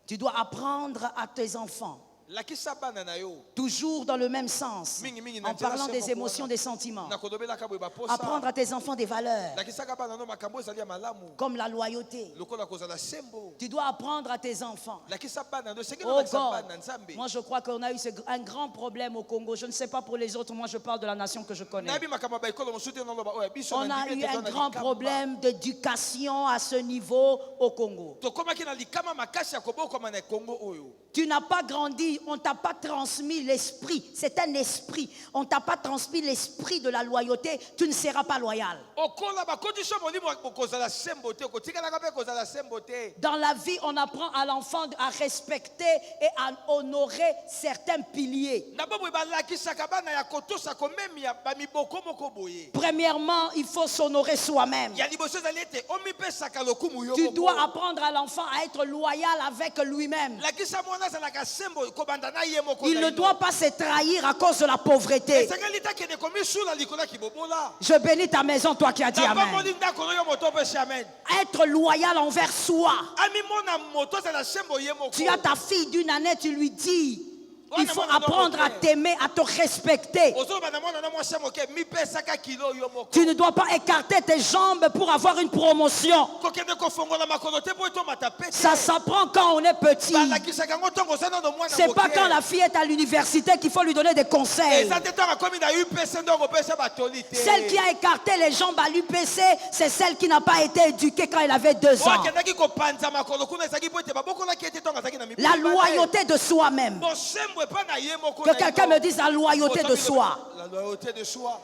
Speaker 3: Tu dois apprendre à tes enfants
Speaker 4: lakisa bana na yo
Speaker 3: Toujours dans le même sens.
Speaker 4: Mingi,
Speaker 3: En parlant des émotions, des sentiments.
Speaker 4: na kolobelaka boye baposa
Speaker 3: Apprendre à tes enfants des valeurs.
Speaker 4: lakisaka bana no makambo ezali ya malamu
Speaker 3: Comme la loyauté.
Speaker 4: lokola kozala sembo
Speaker 3: Tu dois apprendre à tes enfants.
Speaker 4: lakisa bana no sengeli
Speaker 3: Oh
Speaker 4: lakisa
Speaker 3: God,
Speaker 4: bana nzambe
Speaker 3: moi je crois qu'on a eu un grand problème au Congo. Je ne sais pas pour les autres, moi je parle de la nation que je connais.
Speaker 4: nabi makambo ba ekolo mosusu te noloba oya biso
Speaker 3: On
Speaker 4: na
Speaker 3: a eu
Speaker 4: ndimi
Speaker 3: un
Speaker 4: te
Speaker 3: grand problème d'éducation à ce niveau au Congo.
Speaker 4: tokomaki na likama makasi ya kobokama na Congo oyo.
Speaker 3: Tu n'as pas grandi, on t'a pas transmis l'esprit. C'est un esprit. On t'a pas transmis l'esprit de la loyauté. Tu ne seras pas loyal.
Speaker 4: okola bakondition molimo kozala sembo te kotikalaka mpe kozala sembo te.
Speaker 3: Dans la vie, on apprend à l'enfant à respecter et à honorer certains piliers.
Speaker 4: na boboye balakisaka bana ya kotosa komemia bamiboko moko boye.
Speaker 3: Premièrement, il faut s'honorer soi-même.
Speaker 4: ya liboso ezali ete omipesaka lokumu yo
Speaker 3: Tu
Speaker 4: moko.
Speaker 3: dois apprendre à l'enfant à être loyal avec lui-même.
Speaker 4: lakisa mwana azalaka sembo kobanda na ye moko
Speaker 3: Il ne doit pas se trahir à cause de la pauvreté.
Speaker 4: esengeli takende komisula likolo ya kibobola.
Speaker 3: Je bénis ta maison, toi qui as dit Amen.
Speaker 4: napamoli ndako no yo moto opesi amen.
Speaker 3: Être loyal envers soi.
Speaker 4: amimona moto azala sembo ye moko.
Speaker 3: Tu as ta fille d'une année, tu lui dis, il faut apprendre à t'aimer, à te respecter.
Speaker 4: ozoloba mwana na mwasi moke mipesaka kilo yo moko.
Speaker 3: Tu ne dois pas écarter tes jambes pour avoir une promotion.
Speaker 4: kokende kofongola makolo te po etomata pete.
Speaker 3: Ça s'apprend quand on est petit.
Speaker 4: balakisaka yango ntongo oza nano mwana
Speaker 3: C'est pas
Speaker 4: moke.
Speaker 3: quand la fille est à l'université qu'il faut lui donner des conseils.
Speaker 4: eza te ntango akomi na upc ndongo opesa batoli te.
Speaker 3: Celle qui a écarté les jambes à l'UPC, c'est celle qui n'a pas été éduquée quand elle avait 2
Speaker 4: oyo
Speaker 3: ans.
Speaker 4: akendaki kopanza makolo kuna ezalaki po ete babokolaki ete ntongo azalaki na mibali
Speaker 3: La
Speaker 4: mibale.
Speaker 3: loyauté de soi-même.
Speaker 4: bosembo epa na ye moko
Speaker 3: Que
Speaker 4: na
Speaker 3: quelqu'un
Speaker 4: yo.
Speaker 3: me dise la loyauté de soi.
Speaker 4: la loyauté de soi.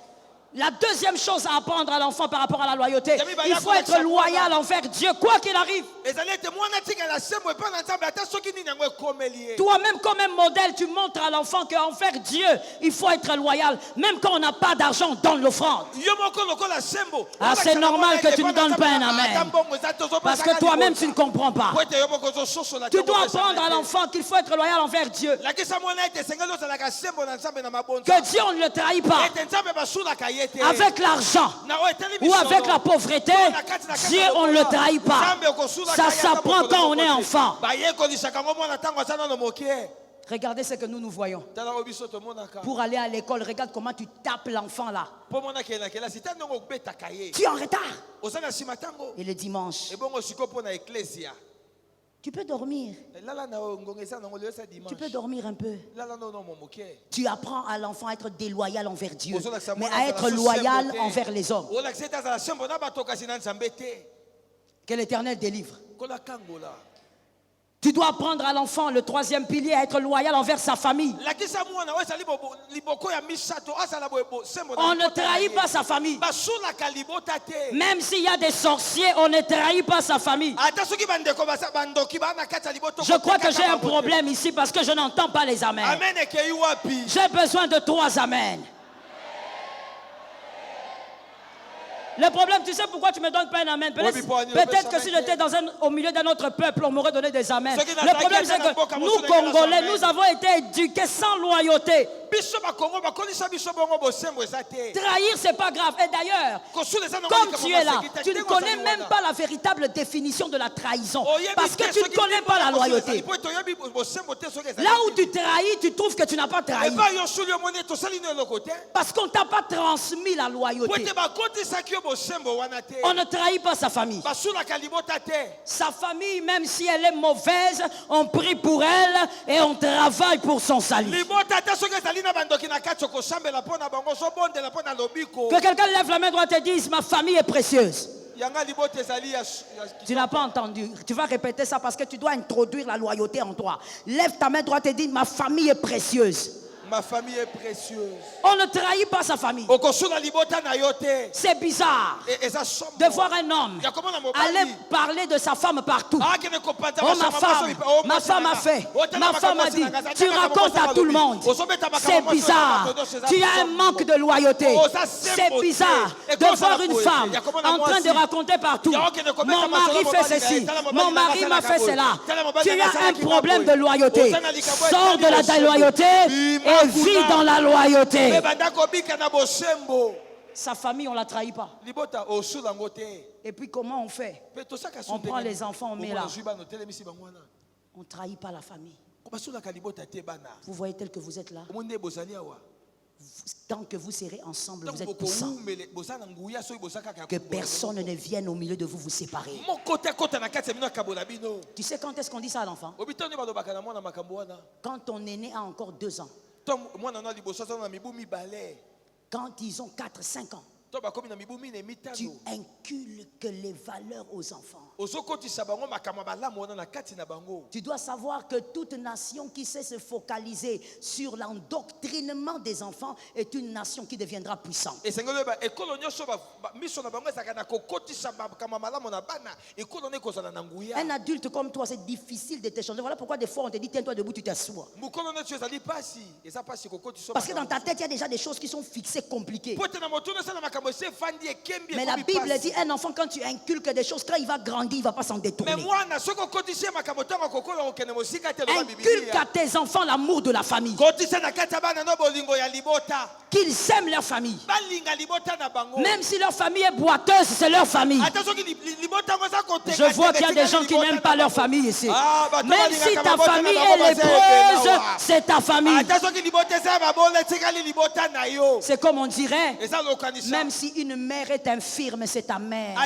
Speaker 3: La deuxième chose à apprendre à l'enfant par rapport à la loyauté, il faut être loyal envers Dieu, quoi qu'il arrive.
Speaker 4: ezali ete mwana tikala sembo epa na nzambe ata soki nini yango ekomeli ye.
Speaker 3: Toi-même, comme un modèle, tu montres à l'enfant qu'envers Dieu, il faut être loyal. Même quand on n'a pas d'argent, donne l'offrande.
Speaker 4: yo moko lokola sembo.
Speaker 3: Ah, c'est normal que tu ne donnes pas un amen. Parce que toi-même, tu ne comprends pas.
Speaker 4: po ete yo moko ozososola te
Speaker 3: Tu dois
Speaker 4: kopesa
Speaker 3: apprendre à
Speaker 4: te.
Speaker 3: l'enfant qu'il faut être loyal envers Dieu.
Speaker 4: lakisa mwana ete esengeli ozalaka sembo na nzambe na mabonza.
Speaker 3: Que Dieu, on ne le trahit pas.
Speaker 4: ete nzambe basulaka ye te.
Speaker 3: Avec l'argent
Speaker 4: na oyo eteli
Speaker 3: ou
Speaker 4: misolo.
Speaker 3: avec la pauvreté, Dieu, on ne le trahit pas. Ça s'apprend quand on est enfant.
Speaker 4: bayekolisaka yango mwana ntango aza nano moke.
Speaker 3: Regardez ce que nous voyons.
Speaker 4: tala oyo biso tomonaka.
Speaker 3: Pour aller à l'école, regarde comment tu tapes l'enfant là.
Speaker 4: mpo mwana akende na kelasi ta ndongo obetaka ye.
Speaker 3: Tu es en retard.
Speaker 4: oza na nsima ntango.
Speaker 3: Et le dimanche,
Speaker 4: ebongo sikoyo mpo na eklesia.
Speaker 3: tu peux dormir.
Speaker 4: lala na ngongo eza nango leyosa
Speaker 3: Tu peux
Speaker 4: dimanche.
Speaker 3: dormir un peu.
Speaker 4: lala nono mo moke.
Speaker 3: Tu apprends à l'enfant à être déloyal envers Dieu,
Speaker 4: Ozolakisa
Speaker 3: mais
Speaker 4: mwana
Speaker 3: à
Speaker 4: azala
Speaker 3: être
Speaker 4: so
Speaker 3: loyal
Speaker 4: sembo te.
Speaker 3: envers les hommes.
Speaker 4: olakisa ete azala sembo na bato kasi na nzambe te.
Speaker 3: Que l'Éternel délivre.
Speaker 4: kola kangola.
Speaker 3: Tu dois apprendre à l'enfant, le troisième pilier, à être loyal envers sa famille.
Speaker 4: lakisa mwana oyo ezali liboko ya misato azala boye sembo na
Speaker 3: On ne
Speaker 4: libota na
Speaker 3: trahit
Speaker 4: ye.
Speaker 3: pas sa famille.
Speaker 4: basulaka libota te.
Speaker 3: Même s'il y a des sorciers, on ne trahit pas sa famille.
Speaker 4: ata soki bandeko bandoki baa na kati ya liboto.
Speaker 3: Je crois que j'ai un problème ici parce que je n'entends pas les amens.
Speaker 4: amen ekei wapi.
Speaker 3: J'ai besoin de 3 amens. Le problème, tu sais pourquoi tu ne me donnes pas un amen? Peut-être que si j'étais au milieu d'un autre peuple, on m'aurait donné des amens. Le problème, c'est que nous, Congolais, nous avons été éduqués sans loyauté.
Speaker 4: biso bakongo bakolisa biso bongo bosembo eza te.
Speaker 3: Trahir, c'est pas grave. Et d'ailleurs, comme tu es là, tu ne connais même pas la véritable définition de la trahison. Parce que tu ne connais pas la loyauté. Là où tu trahis, tu trouves que tu n'as pas trahi. Parce qu'on ne t'a pas transmis la loyauté. On ne trahit pas sa famille. Sa famille, même si elle est mauvaise, on prie pour elle et on travaille pour son salut. Que quelqu'un lève la main droite et dise: ma famille est précieuse. Tu n'as pas entendu. Tu vas répéter ça parce que tu dois introduire la loyauté en toi. Lève ta main droite et dis: ma famille est précieuse.
Speaker 4: Ma famille est précieuse.
Speaker 3: On ne trahit pas sa famille. C'est bizarre de voir un homme aller parler de sa femme partout. Oh, ma femme a fait, ma femme a dit. Tu racontes à tout le monde. C'est bizarre. Tu as un manque de loyauté. C'est bizarre de voir une femme en train de raconter partout: mon mari fait ceci, mon mari m'a fait cela. Tu as un problème de loyauté. Sors de la déloyauté et vis dans la loyauté. Sa famille, on ne la trahit pas. Et puis comment on fait? On prend les enfants, on met là. On ne trahit pas la famille. Vous voyez tel que vous êtes là. Tant que vous serez ensemble, vous êtes puissants. Que personne ne vienne au milieu de vous séparer. Tu sais quand est-ce qu'on dit ça à l'enfant? Quand ton aîné a encore 2 ans. Quand ils ont 4-5 ans. Tu inculques les valeurs aux enfants. Tu dois savoir que toute nation qui sait se focaliser sur l'endoctrinement des enfants est une nation qui deviendra puissante. Un adulte comme toi, c'est difficile de t'échanger. Voilà pourquoi des fois on te dit tiens-toi debout, tu t'assois. Parce que dans ta tête, il y a déjà des choses qui sont fixées, compliquées. Mais la Bible dit un enfant, quand tu inculques des choses, quand il va grandir, il ne va pas s'en détourner. Inculque à tes enfants l'amour de la famille. Qu'ils aiment leur famille. Même si leur famille est boiteuse, c'est leur famille. Je vois qu'il y a des gens qui n'aiment pas leur famille ici. Même si ta famille est lépreuse, c'est ta famille. C'est comme on dirait, même si une mère est infirme, c'est ta mère.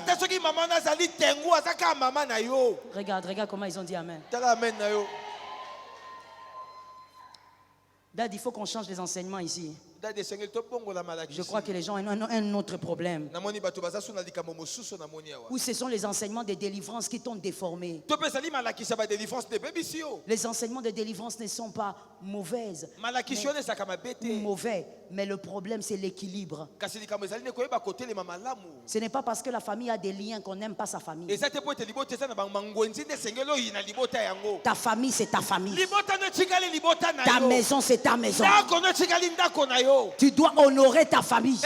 Speaker 3: Regarde comment ils ont dit amen. Dad, il faut qu'on change les enseignements ici. Je crois que les gens ont un autre problème. Ou ce sont les enseignements de délivrance qui t'ont déformé. Les enseignements de délivrance ne sont pas mauvaises, mauvais. Mais le problème, c'est l'équilibre. Ce n'est pas parce que la famille a des liens qu'on n'aime pas sa famille. Ta famille, c'est ta famille. Ta maison, c'est ta maison. Tu dois honorer ta famille.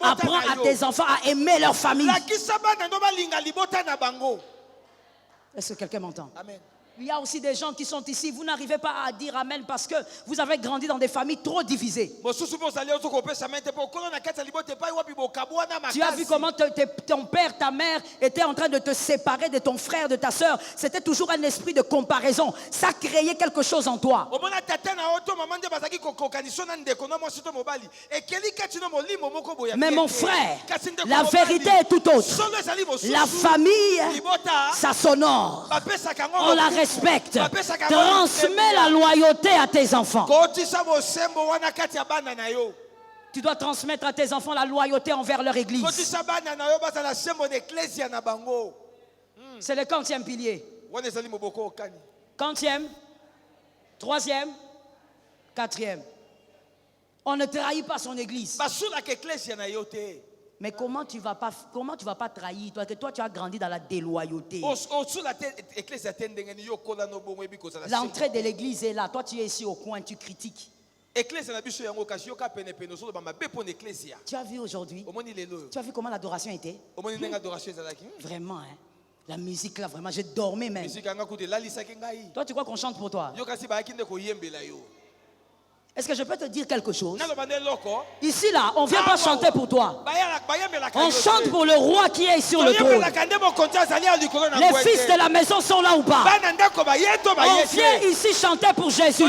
Speaker 3: Apprends à tes enfants à aimer leur famille. Est-ce que quelqu'un m'entend? Amen. Il y a aussi des gens qui sont ici, vous n'arrivez pas à dire amen parce que vous avez grandi dans des familles trop divisées. Tu as vu comment ton père, ta mère étaient en train de te séparer de ton frère, de ta soeur. C'était toujours un esprit de comparaison. Ça créait quelque chose en toi. Mais mon frère, la vérité est tout autre. La famille, ça s'honore. On la respecte. Transmets la loyauté à tes enfants. Tu dois transmettre à tes enfants la loyauté envers leur église. C'est le 40e pilier. 40e, 3e, 4e. On ne trahit pas son église. Mais comment tu vas pas trahir toi, que toi tu as grandi dans la déloyauté. L'entrée de l'église est là, toi tu es ici au coin, tu critiques. Tu as vu aujourd'hui? Tu as vu comment l'adoration était? Vraiment, hein? La musique là, vraiment, je dormais même. Toi tu crois qu'on chante pour toi? Est-ce que je peux te dire quelque chose? Ici là, on ne vient pas chanter pour toi. On chante pour le roi qui est sur le trône. Les fils de la maison sont là ou pas? On vient ici chanter pour Jésus.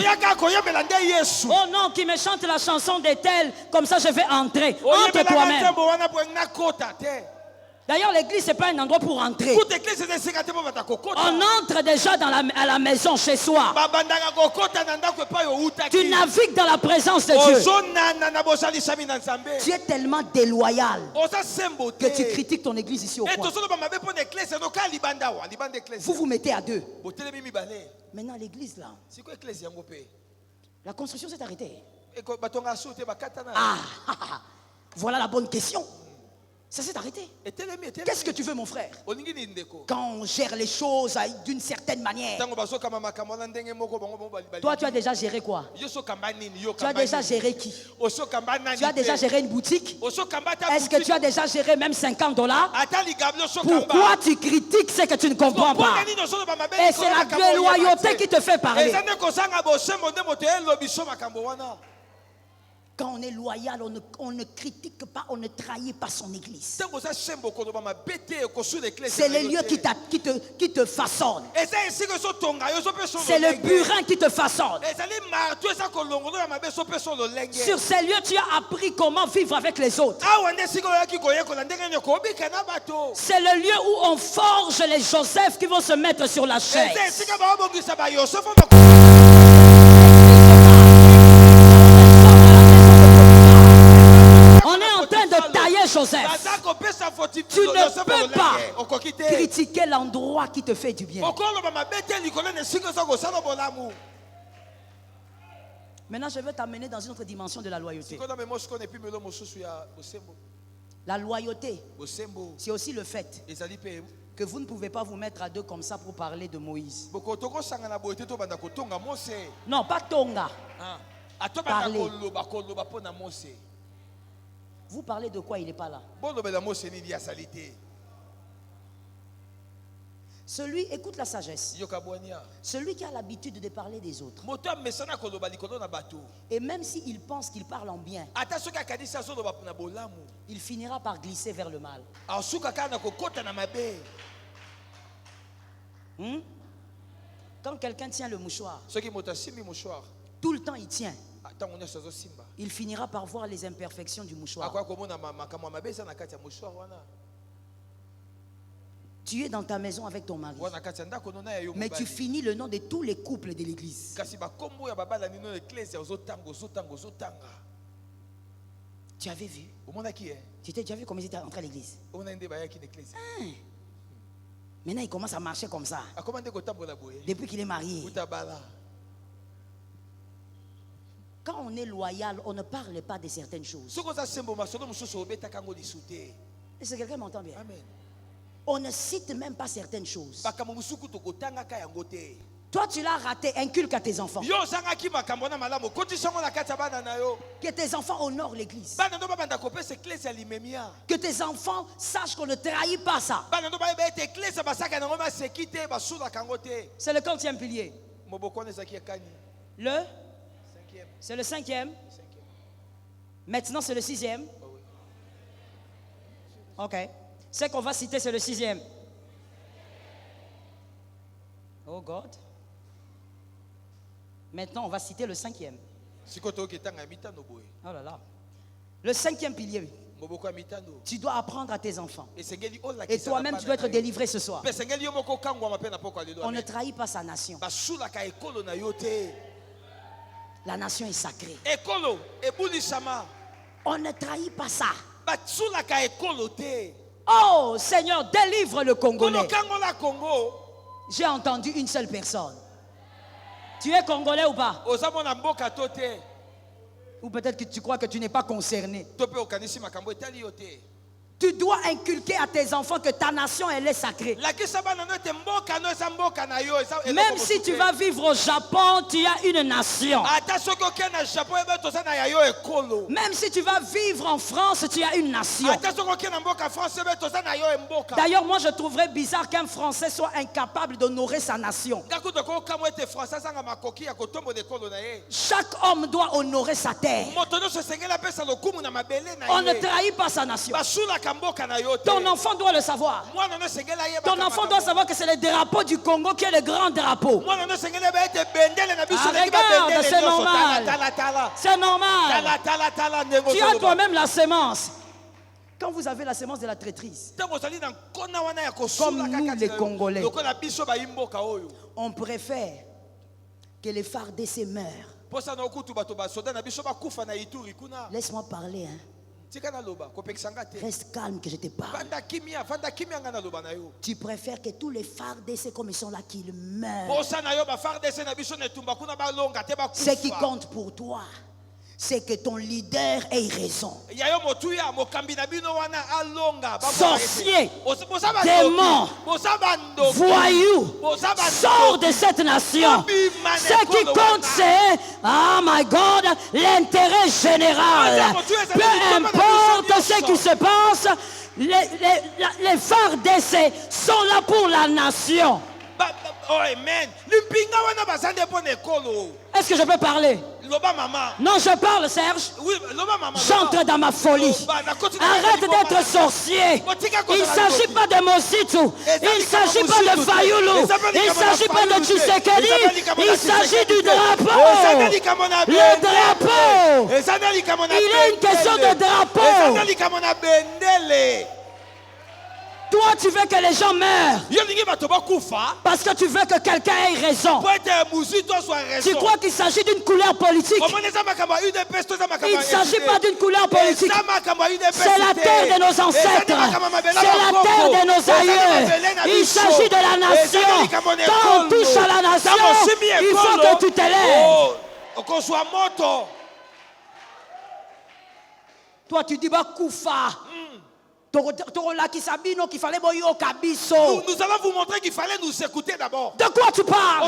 Speaker 3: Oh non, qui me chante la chanson des tels, comme ça je vais entrer. Entre toi-même. D'ailleurs, l'église, ce n'est pas un endroit pour entrer. On entre déjà à la maison chez soi. Tu navigues dans la présence de Dieu. Tu es tellement déloyal que tu critiques ton église ici au coin. Vous vous mettez à deux. Maintenant, l'église là, la construction s'est arrêtée. Voilà la bonne question. Ça s'est arrêté. Qu'est-ce que tu veux, mon frère? Quand on gère les choses d'une certaine manière. Toi, tu as déjà géré quoi? Tu as déjà géré qui? Tu as déjà géré une boutique? Est-ce que tu as déjà géré même $50? Pourquoi tu critiques ce que tu ne comprends pas? Et c'est la déloyauté qui te fait parler. Quand on est loyal, on ne critique pas, on ne trahit pas son église. C'est les lieux qui te façonnent. C'est le burin qui te façonne. Sur ces lieux, tu as appris comment vivre avec les autres. C'est le lieu où on forge les Joseph qui vont se mettre sur la chaise. On est en train de tailler Joseph. Tu ne peux pas critiquer l'endroit qui te fait du bien. Maintenant, je veux t'amener dans une autre dimension de la loyauté. La loyauté, c'est aussi le fait que vous ne pouvez pas vous mettre à deux comme ça pour parler de Moïse. Non, pas Tonga. Parler. Vous parlez de quoi? Il n'est pas là. Celui, écoute la sagesse. Celui qui a l'habitude de parler des autres. Et même s'il pense qu'il parle en bien, il finira par glisser vers le mal. Quand quelqu'un tient le mouchoir, tout le temps il tient. Il finira par voir les imperfections du mouchoir. Tu es dans ta maison avec ton mari, mais tu finis le nom de tous les couples de l'église. Tu avais vu? Tu t'es déjà vu comment ils étaient entrés à l'église? Maintenant il commence à marcher comme ça depuis qu'il est marié. Quand on est loyal, on ne parle pas de certaines choses. Est-ce que quelqu'un m'entend bien?
Speaker 4: Amen.
Speaker 3: On ne cite même pas certaines choses. Toi, tu l'as raté, inculque à tes enfants. Que tes enfants honorent l'église. Que tes enfants sachent qu'on ne trahit pas ça. C'est le 40e pilier. C'est le 5e. Maintenant, c'est le 6e. Ok. Ce qu'on va citer, c'est le 6e. Oh God. Maintenant, on va citer le 5e. Oh là là. Le 5e pilier. Tu dois apprendre à tes enfants. Et toi-même, tu dois être délivré ce soir. On ne trahit pas sa nation. La nation est sacrée. On ne trahit pas ça. Oh Seigneur, délivre le Congolais. J'ai entendu une seule personne. Tu es Congolais ou pas? Ou peut-être que tu crois que tu n'es pas concerné. Tu dois inculquer à tes enfants que ta nation, elle est sacrée. Même si tu vas vivre au Japon, tu as une nation. Même si tu vas vivre en France, tu as une nation. D'ailleurs, moi je trouverais bizarre qu'un Français soit incapable d'honorer sa nation. Chaque homme doit honorer sa terre. On ne trahit pas sa nation. Ton enfant doit le savoir. Ton enfant doit savoir que c'est le drapeau du Congo qui est le grand drapeau. Regarde, c'est normal. C'est normal. Tu as toi-même la sémence. Quand vous avez la sémence de la traîtrise, comme nous les Congolais, on préfère que les FARDC meurent. Laisse-moi parler, hein. Reste calme que je te parle. Tu préfères que tous les FARDC comme ils sont là qu'ils meurent. Ce qui compte pour toi, c'est que ton leader ait raison. Sorcier, démon, voyou, sors de cette nation. Ce qui compte, c'est, oh my God, l'intérêt général. Peu importe ce qui se passe, les FARDC sont là pour la nation.
Speaker 4: Oh, amen.
Speaker 3: Est-ce que je peux parler?
Speaker 4: Loba maman.
Speaker 3: Non, je parle, Serge.
Speaker 4: Oui, loba maman.
Speaker 3: J'entre dans ma folie. Arrête d'être sorcier. Il ne s'agit pas de Mositu. Il ne s'agit pas de Fayoulou. Il ne s'agit pas de Tshisekedi. Il s'agit du drapeau. Le drapeau. Il est une question de drapeau. Toi, tu veux que les gens meurent parce que tu veux que quelqu'un ait raison. Tu crois qu'il s'agit d'une couleur politique? Il ne s'agit pas d'une couleur politique. C'est la terre de nos ancêtres. C'est la terre de nos aïeux. Il s'agit de la nation. Quand on touche à la nation, il faut que tu te lèves. Toi, tu dis Koufa. Nous allons vous montrer qu'il fallait nous écouter d'abord. De quoi tu parles?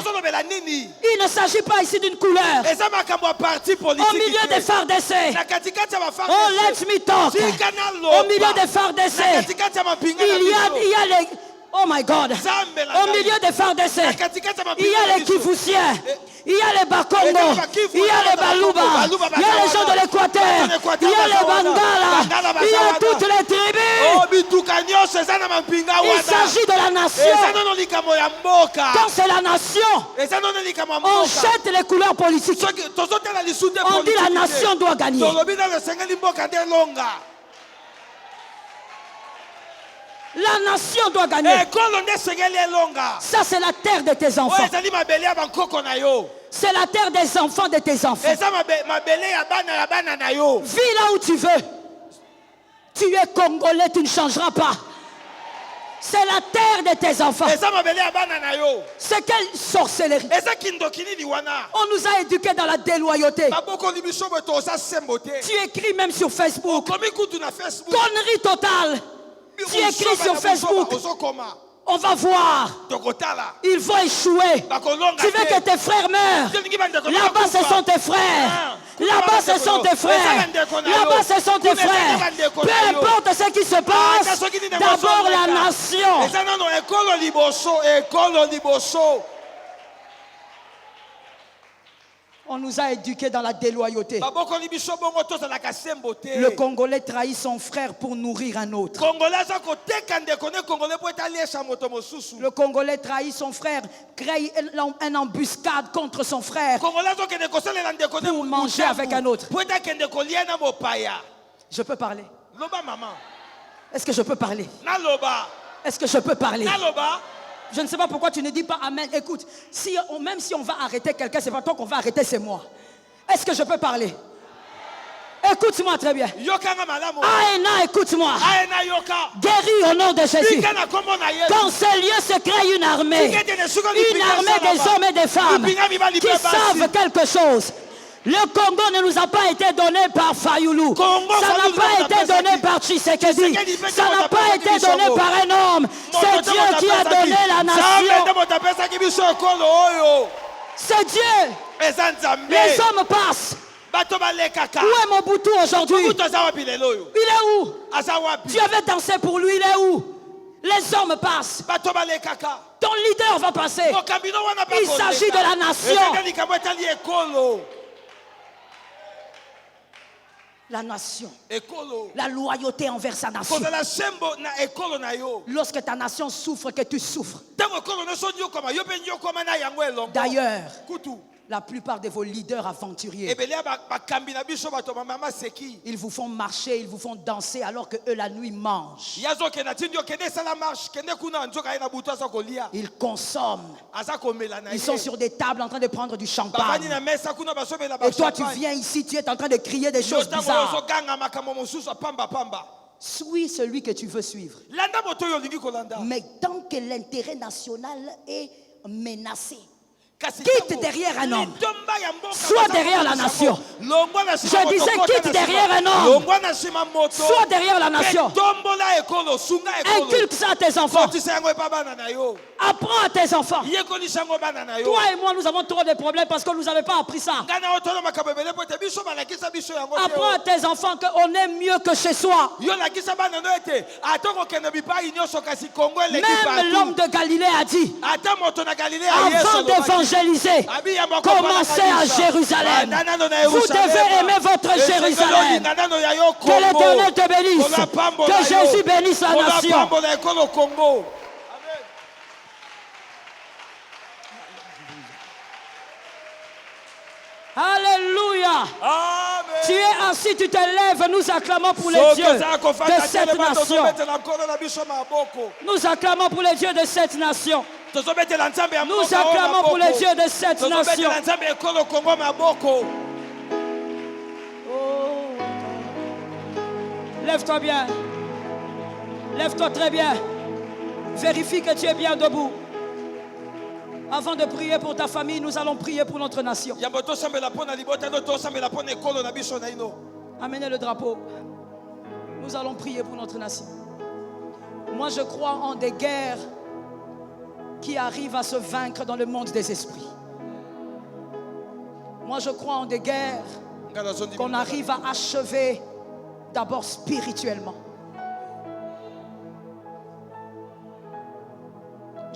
Speaker 3: Il ne s'agit pas ici d'une couleur. Au milieu des phares d'essai. Oh, let me talk. Au milieu des phares d'essai. Il y a les... Oh my God. Au milieu des phares d'essai, il y a les Kivusiens, il y a les Bakongo, il y a les Baluba, il y a les gens de l'Équateur, il y a les Bangala, il y a toutes les tribus. Il s'agit de la nation. Quand c'est la nation, on jette les couleurs politiques. On dit la nation doit gagner. La nation doit gagner. Ça, c'est la terre de tes enfants. C'est la terre des enfants de tes enfants. Vis là où tu veux. Tu es congolais, tu ne changeras pas. C'est la terre de tes enfants. C'est quelle sorcellerie? On nous a éduqués dans la déloyauté. Tu écris même sur Facebook. Connerie totale. Tu écris sur Facebook. On va voir. Ils vont échouer. Tu veux que tes frères meurent. Là-bas, ce sont tes frères. Là-bas, ce sont tes frères. Là-bas, ce sont tes frères. Peu importe ce qui se passe, d'abord la nation. On nous a éduqués dans la déloyauté. Le Congolais trahit son frère pour nourrir un autre. Le Congolais trahit son frère, crée une embuscade contre son frère pour manger avec un autre. Je peux parler? Est-ce que je peux parler? Est-ce que je peux parler? Je ne sais pas pourquoi tu ne dis pas Amen. Écoute, même si on va arrêter quelqu'un, c'est pas toi qu'on va arrêter, c'est moi. Est-ce que je peux parler? Écoute-moi très bien. Aena, écoute-moi. Guéris au nom de Jésus. Dans ces lieux se crée une armée. Une armée des hommes et des femmes qui savent quelque chose. Le Congo ne nous a pas été donné par Fayoulou. Ça n'a pas été donné par Tshisekedi. Ça n'a pas été donné par un homme. C'est Dieu qui a donné la nation. C'est Dieu. Les hommes passent. Où est Mobutu aujourd'hui? Il est où? Tu avais dansé pour lui, il est où? Les hommes passent. Ton leader va passer. Il s'agit de la nation. La nation, la loyauté envers sa nation. Lorsque ta nation souffre, que tu souffres. D'ailleurs, la plupart de vos leaders aventuriers, ils vous font marcher, ils vous font danser alors que eux la nuit mangent. Ils consomment. Ils sont sur des tables en train de prendre du champagne. Et toi tu viens ici, tu es en train de crier des choses bizarres. Suis celui que tu veux suivre. Mais tant que l'intérêt national est menacé, quitte derrière un homme. Sois derrière la nation. Je disais quitte derrière un homme. Sois derrière la nation. Inculque ça à tes enfants. Apprends à tes enfants. Toi et moi, nous avons trop de problèmes parce que nous n'avons pas appris ça. Apprends à tes enfants qu'on est mieux que chez soi. Même l'homme de Galilée a dit, avant d'évangéliser évangéliser. Commencez à Jérusalem. Vous devez aimer votre Jérusalem. Que l'Éternel te bénisse. Que Jésus bénisse la nation. Alléluia.
Speaker 4: Amen.
Speaker 3: Tu es assis, tu te lèves, nous acclamons pour les dieux de cette nation. Nous acclamons pour les dieux de cette nation. Nous acclamons pour les dieux de cette nation. Oh. Lève-toi bien. Lève-toi très bien. Vérifie que tu es bien debout. Avant de prier pour ta famille, nous allons prier pour notre nation. Amenez le drapeau. Nous allons prier pour notre nation. Moi, je crois en des guerres qui arrivent à se vaincre dans le monde des esprits. Moi, je crois en des guerres qu'on arrive à achever d'abord spirituellement.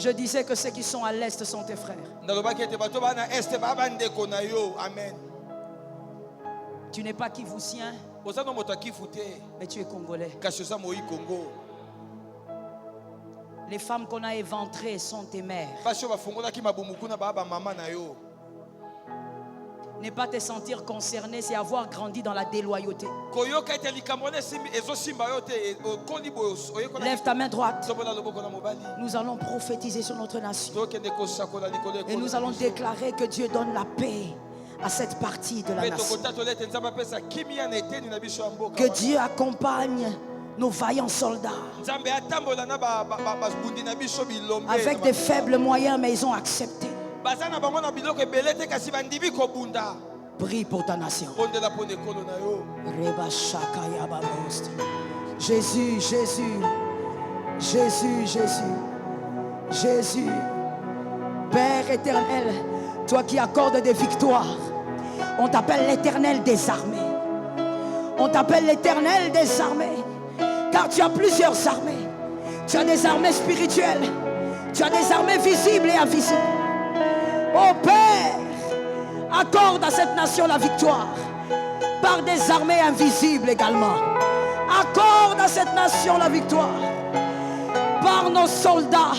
Speaker 3: Je disais que ceux qui sont à l'est sont tes frères.
Speaker 4: Amen.
Speaker 3: Tu n'es pas Kivousien, mais tu es Congolais. Les femmes qu'on a éventrées sont tes mères. Ne pas te sentir concerné, c'est avoir grandi dans la déloyauté. Lève ta main droite. Nous allons prophétiser sur notre nation. Et nous allons déclarer que Dieu donne la paix à cette partie de la nation. Que Dieu accompagne nos vaillants soldats. Avec des faibles moyens, mais ils ont accepté. Prie pour ta nation. Jésus, Jésus, Jésus, Jésus, Jésus, Père éternel, toi qui accordes des victoires, on t'appelle l'Éternel des armées. On t'appelle l'Éternel des armées, car tu as plusieurs armées. Tu as des armées spirituelles, tu as des armées visibles et invisibles. Oh Père, accorde à cette nation la victoire par des armées invisibles également. Accorde à cette nation la victoire par nos soldats.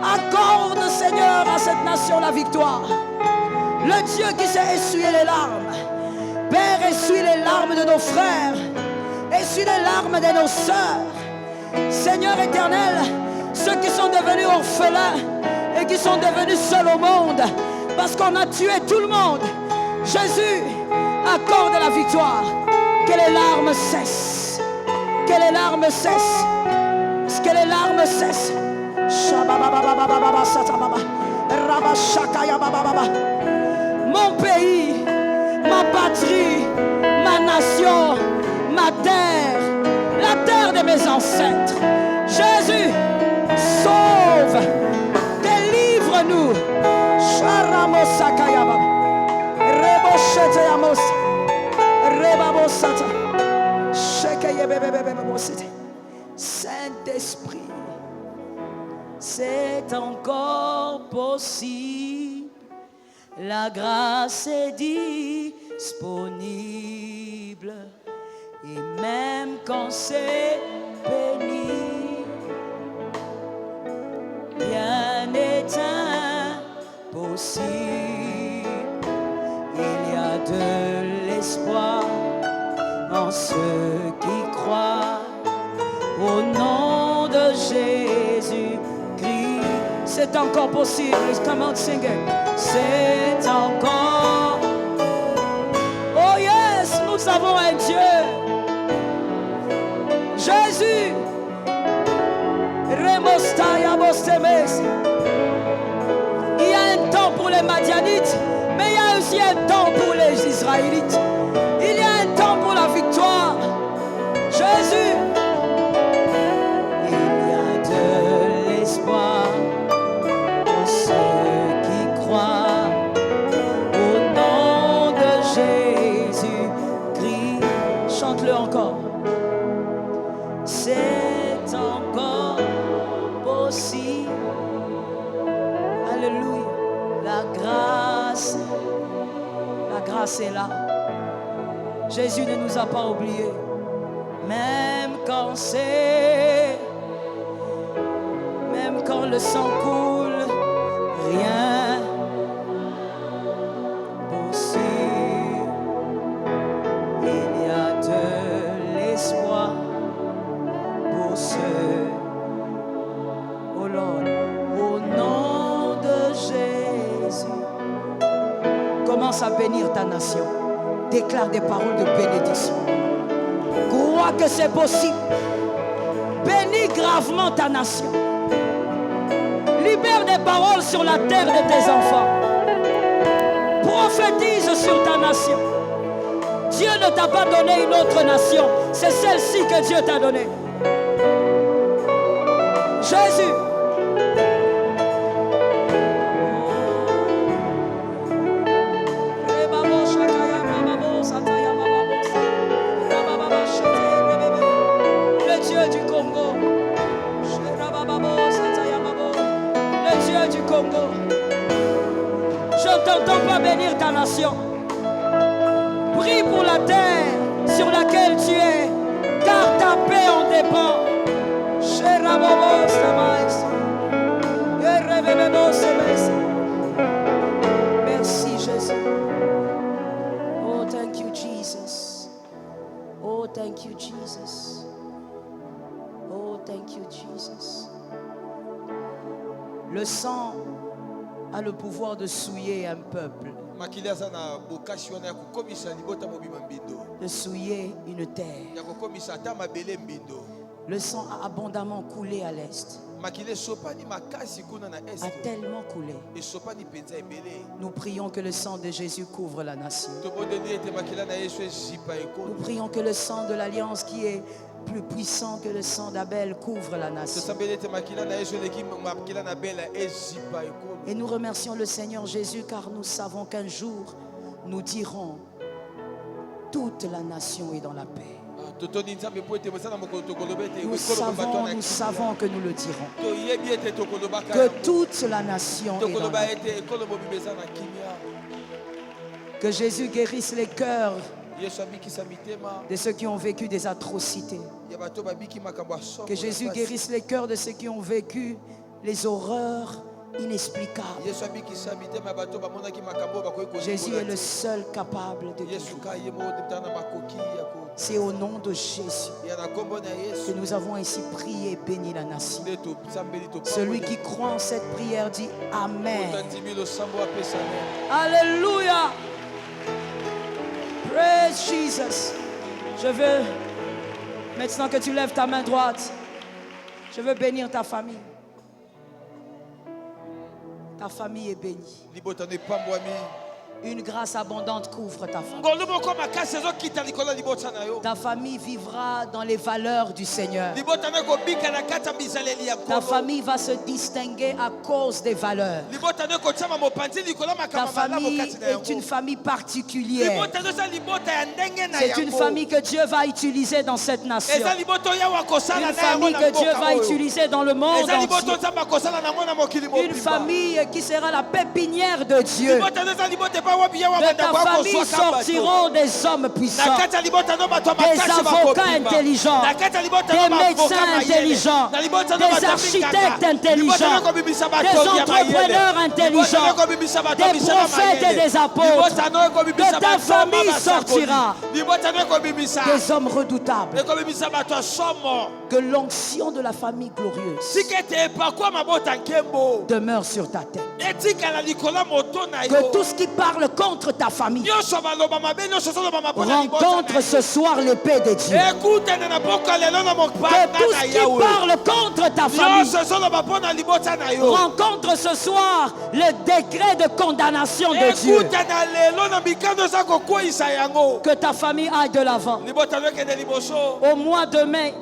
Speaker 3: Accorde, Seigneur, à cette nation la victoire. Le Dieu qui sait essuyer les larmes. Père, essuie les larmes de nos frères. Essuie les larmes de nos sœurs. Seigneur éternel, ceux qui sont devenus orphelins et qui sont devenus seuls au monde parce qu'on a tué tout le monde, Jésus, accorde la victoire. Que les larmes cessent. Que les larmes cessent. Que les larmes cessent. Mon pays, ma patrie, ma nation, ma terre, la terre de mes ancêtres. Jésus, sauve, délivre-nous. Saint-Esprit, c'est encore possible. La grâce est disponible. Et même quand c'est pénible, rien n'est impossible. Il y a de l'espoir en ceux qui croient au nom de Jésus-Christ. C'est encore possible. Come on, sing it. C'est encore. Oh yes, nous avons un Dieu. Jésus. Il y a un temps pour les Madianites, mais il y a aussi un temps pour les Israélites. Il y a un temps pour la victoire. Jésus. Il y a de l'espoir pour ceux qui croient au nom de Jésus-Christ. Chante-le encore. C'est encore possible. Alléluia. La grâce grâce est là. Jésus ne nous a pas oubliés. Même quand le sang coule, rien possible. Il y a de l'espoir pour ceux, oh Lord, au nom de Jésus. Commence à bénir ta nation. Déclare des paroles de bénédiction. Crois que c'est possible. Bénis gravement ta nation. Libère des paroles sur la terre de tes enfants. Prophétise sur ta nation. Dieu ne t'a pas donné une autre nation. C'est celle-ci que Dieu t'a donnée. Jésus. Le Dieu du Congo. Le Dieu du Congo. Je ne t'entends pas bénir ta nation. Prie pour la terre sur laquelle tu es, car ta paix en dépend. Merci Jésus. Oh, thank you Jesus. Oh, thank you Jesus. Oh, thank you Jesus. Le sang a le pouvoir de souiller un peuple, de souiller une terre. Le sang a abondamment coulé à l'est, a tellement coulé. Nous prions que le sang de Jésus couvre la nation. Nous prions que le sang de l'alliance qui est plus puissant que le sang d'Abel couvre la nation. Et nous remercions le Seigneur Jésus car nous savons qu'un jour nous dirons toute la nation est dans la paix. Nous savons que nous le dirons. Que toute la nation est dans la paix. Que Jésus guérisse les cœurs de ceux qui ont vécu des atrocités. Que Jésus guérisse les cœurs de ceux qui ont vécu les horreurs inexplicables. Jésus est le seul capable de guérir. C'est au nom de Jésus que nous avons ainsi prié et béni la nation. Celui qui croit en cette prière dit Amen. Alléluia. Praise Jesus. Je veux, maintenant que tu lèves ta main droite, je veux bénir ta famille. Ta famille est bénie. Une grâce abondante couvre ta famille. Ta famille vivra dans les valeurs du Seigneur. Ta famille va se distinguer à cause des valeurs. Ta famille est une famille particulière. C'est une famille que Dieu va utiliser dans cette nation. Une famille que Dieu va utiliser dans le monde entier. Une famille qui sera la pépinière de Dieu. De ta famille sortiront des hommes puissants, des avocats intelligents, des médecins intelligents, des architectes intelligents, des entrepreneurs intelligents, des prophètes et des apôtres. De ta famille sortira des hommes redoutables. Que l'onction de la famille glorieuse demeure sur ta tête. Que tout ce qui parle contre ta famille rencontre ce soir l'épée de Dieu. Que tout ce qui parle contre ta famille rencontre ce soir le décret de condamnation de Dieu. Que ta famille aille de l'avant. Au mois de mai,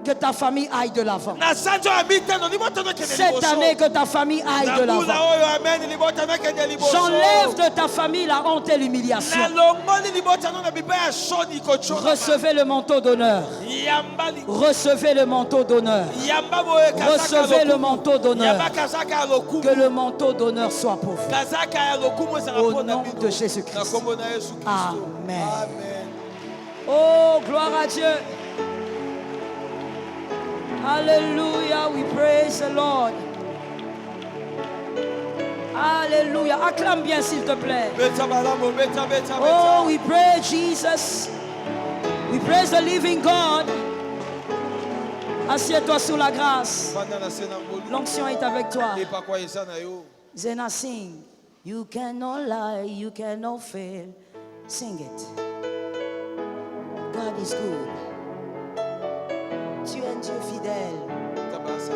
Speaker 3: que ta famille aille de l'avant.
Speaker 4: Na sanjo ya mitano libotono kende
Speaker 3: Cette
Speaker 4: liboso.
Speaker 3: année, que ta famille aille de
Speaker 4: Na
Speaker 3: l'avant.
Speaker 4: kula oyo amen libotono kende liboso.
Speaker 3: J'enlève de ta famille la honte et l'humiliation.
Speaker 4: Na longoli libotono na bipa ya shoni kochona.
Speaker 3: Recevez le manteau d'honneur.
Speaker 4: Yamba li.
Speaker 3: Recevez le manteau d'honneur.
Speaker 4: Yamba boye kazaka.
Speaker 3: Recevez le manteau d'honneur.
Speaker 4: Yamba kazaka ya lokumu.
Speaker 3: Que le manteau d'honneur soit pour vous.
Speaker 4: Kazaka ya lokumu ezala
Speaker 3: Au
Speaker 4: pona
Speaker 3: nom
Speaker 4: bino.
Speaker 3: de Jésus-Christ.
Speaker 4: Na kombo na Yesu Kristo.
Speaker 3: Amen.
Speaker 4: Amen.
Speaker 3: Oh, gloire à Dieu. Hallelujah, we praise the Lord. Alléluia. Acclame bien, s'il te plaît.
Speaker 4: Beta balamo, beta.
Speaker 3: Oh, we praise Jesus. We praise the living God. Assieds-toi sous la grâce.
Speaker 4: Banda na sena ngolu.
Speaker 3: L'onction est avec toi.
Speaker 4: Epa kwa eza na yo.
Speaker 3: Zena, sing. You cannot lie, you cannot fail. Sing it. God is good. Tu es un Dieu fidèle.
Speaker 4: Tabasa.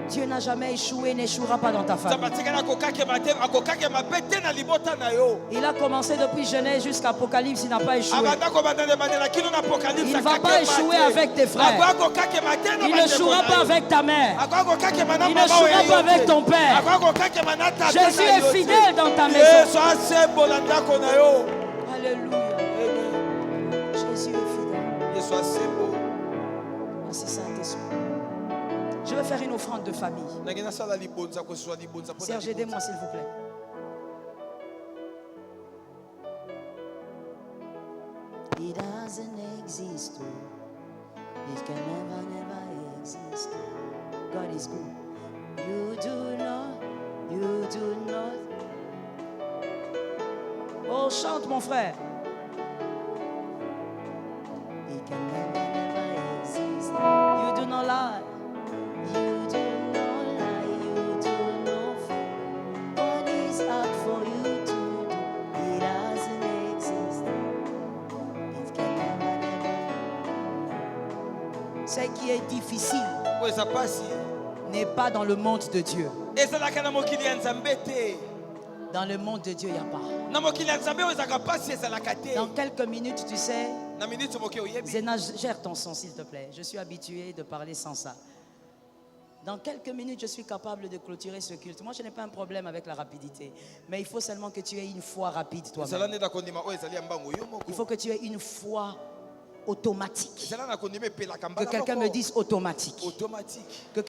Speaker 3: Dieu n'a jamais échoué, n'échouera pas dans ta famille.
Speaker 4: Tabatika na kokake matem, akokake mabete na libota na yo.
Speaker 3: Il a commencé depuis Genèse jusqu'à Apocalypse, il n'a pas échoué.
Speaker 4: Abanda ko banda de banda na kino na apocalypse.
Speaker 3: Il ne va pas échouer avec tes frères.
Speaker 4: Akwa kokake matem na
Speaker 3: Il ne jouera pas avec ta mère.
Speaker 4: Akwa kokake mana
Speaker 3: Il
Speaker 4: mama
Speaker 3: ne jouera pas avec ton père.
Speaker 4: Akwa kokake mana tata.
Speaker 3: Jésus est fidèle dans ta maison.
Speaker 4: Yesu asembo na ndako na yo.
Speaker 3: Alléluia. Jésus est fidèle.
Speaker 4: Yesu asembo.
Speaker 3: Merci Saint-Esprit. Je vais faire une offrande de famille.
Speaker 4: Nangena sala libonza ko swa libonza.
Speaker 3: Serge, aidez-moi s'il vous plaît. It doesn't exist. It can never exist. God is good. You do not. Oh, chante mon frère. It can never exist. You do not lie. You do not lie. You do not fail. What is hard for you to do? It doesn't exist. It can never. Ce qui est difficile
Speaker 4: Weza pasi.
Speaker 3: n'est pas dans le monde de Dieu.
Speaker 4: Ezala kana mokili ya Nzambe te.
Speaker 3: Dans le monde de Dieu, il n'y a pas.
Speaker 4: Na mokili ya Nzambe weza pasi ezala kate.
Speaker 3: Dans quelques minutes, tu sais,
Speaker 4: Na minute moke oyebi.
Speaker 3: Zéna, gère ton son, s'il te plaît. Je suis habitué de parler sans ça. Dans quelques minutes, je suis capable de clôturer ce culte. Moi, je n'ai pas un problème avec la rapidité. Mais il faut seulement que tu aies une foi rapide,
Speaker 4: Ezala
Speaker 3: toi-même.
Speaker 4: neda kondima o ezali ya mbango yo moko.
Speaker 3: Il faut que tu aies une foi automatique.
Speaker 4: Ezala na kondima epela
Speaker 3: Que
Speaker 4: kambala.
Speaker 3: quelqu'un me dise automatique.
Speaker 4: automatique.
Speaker 3: Que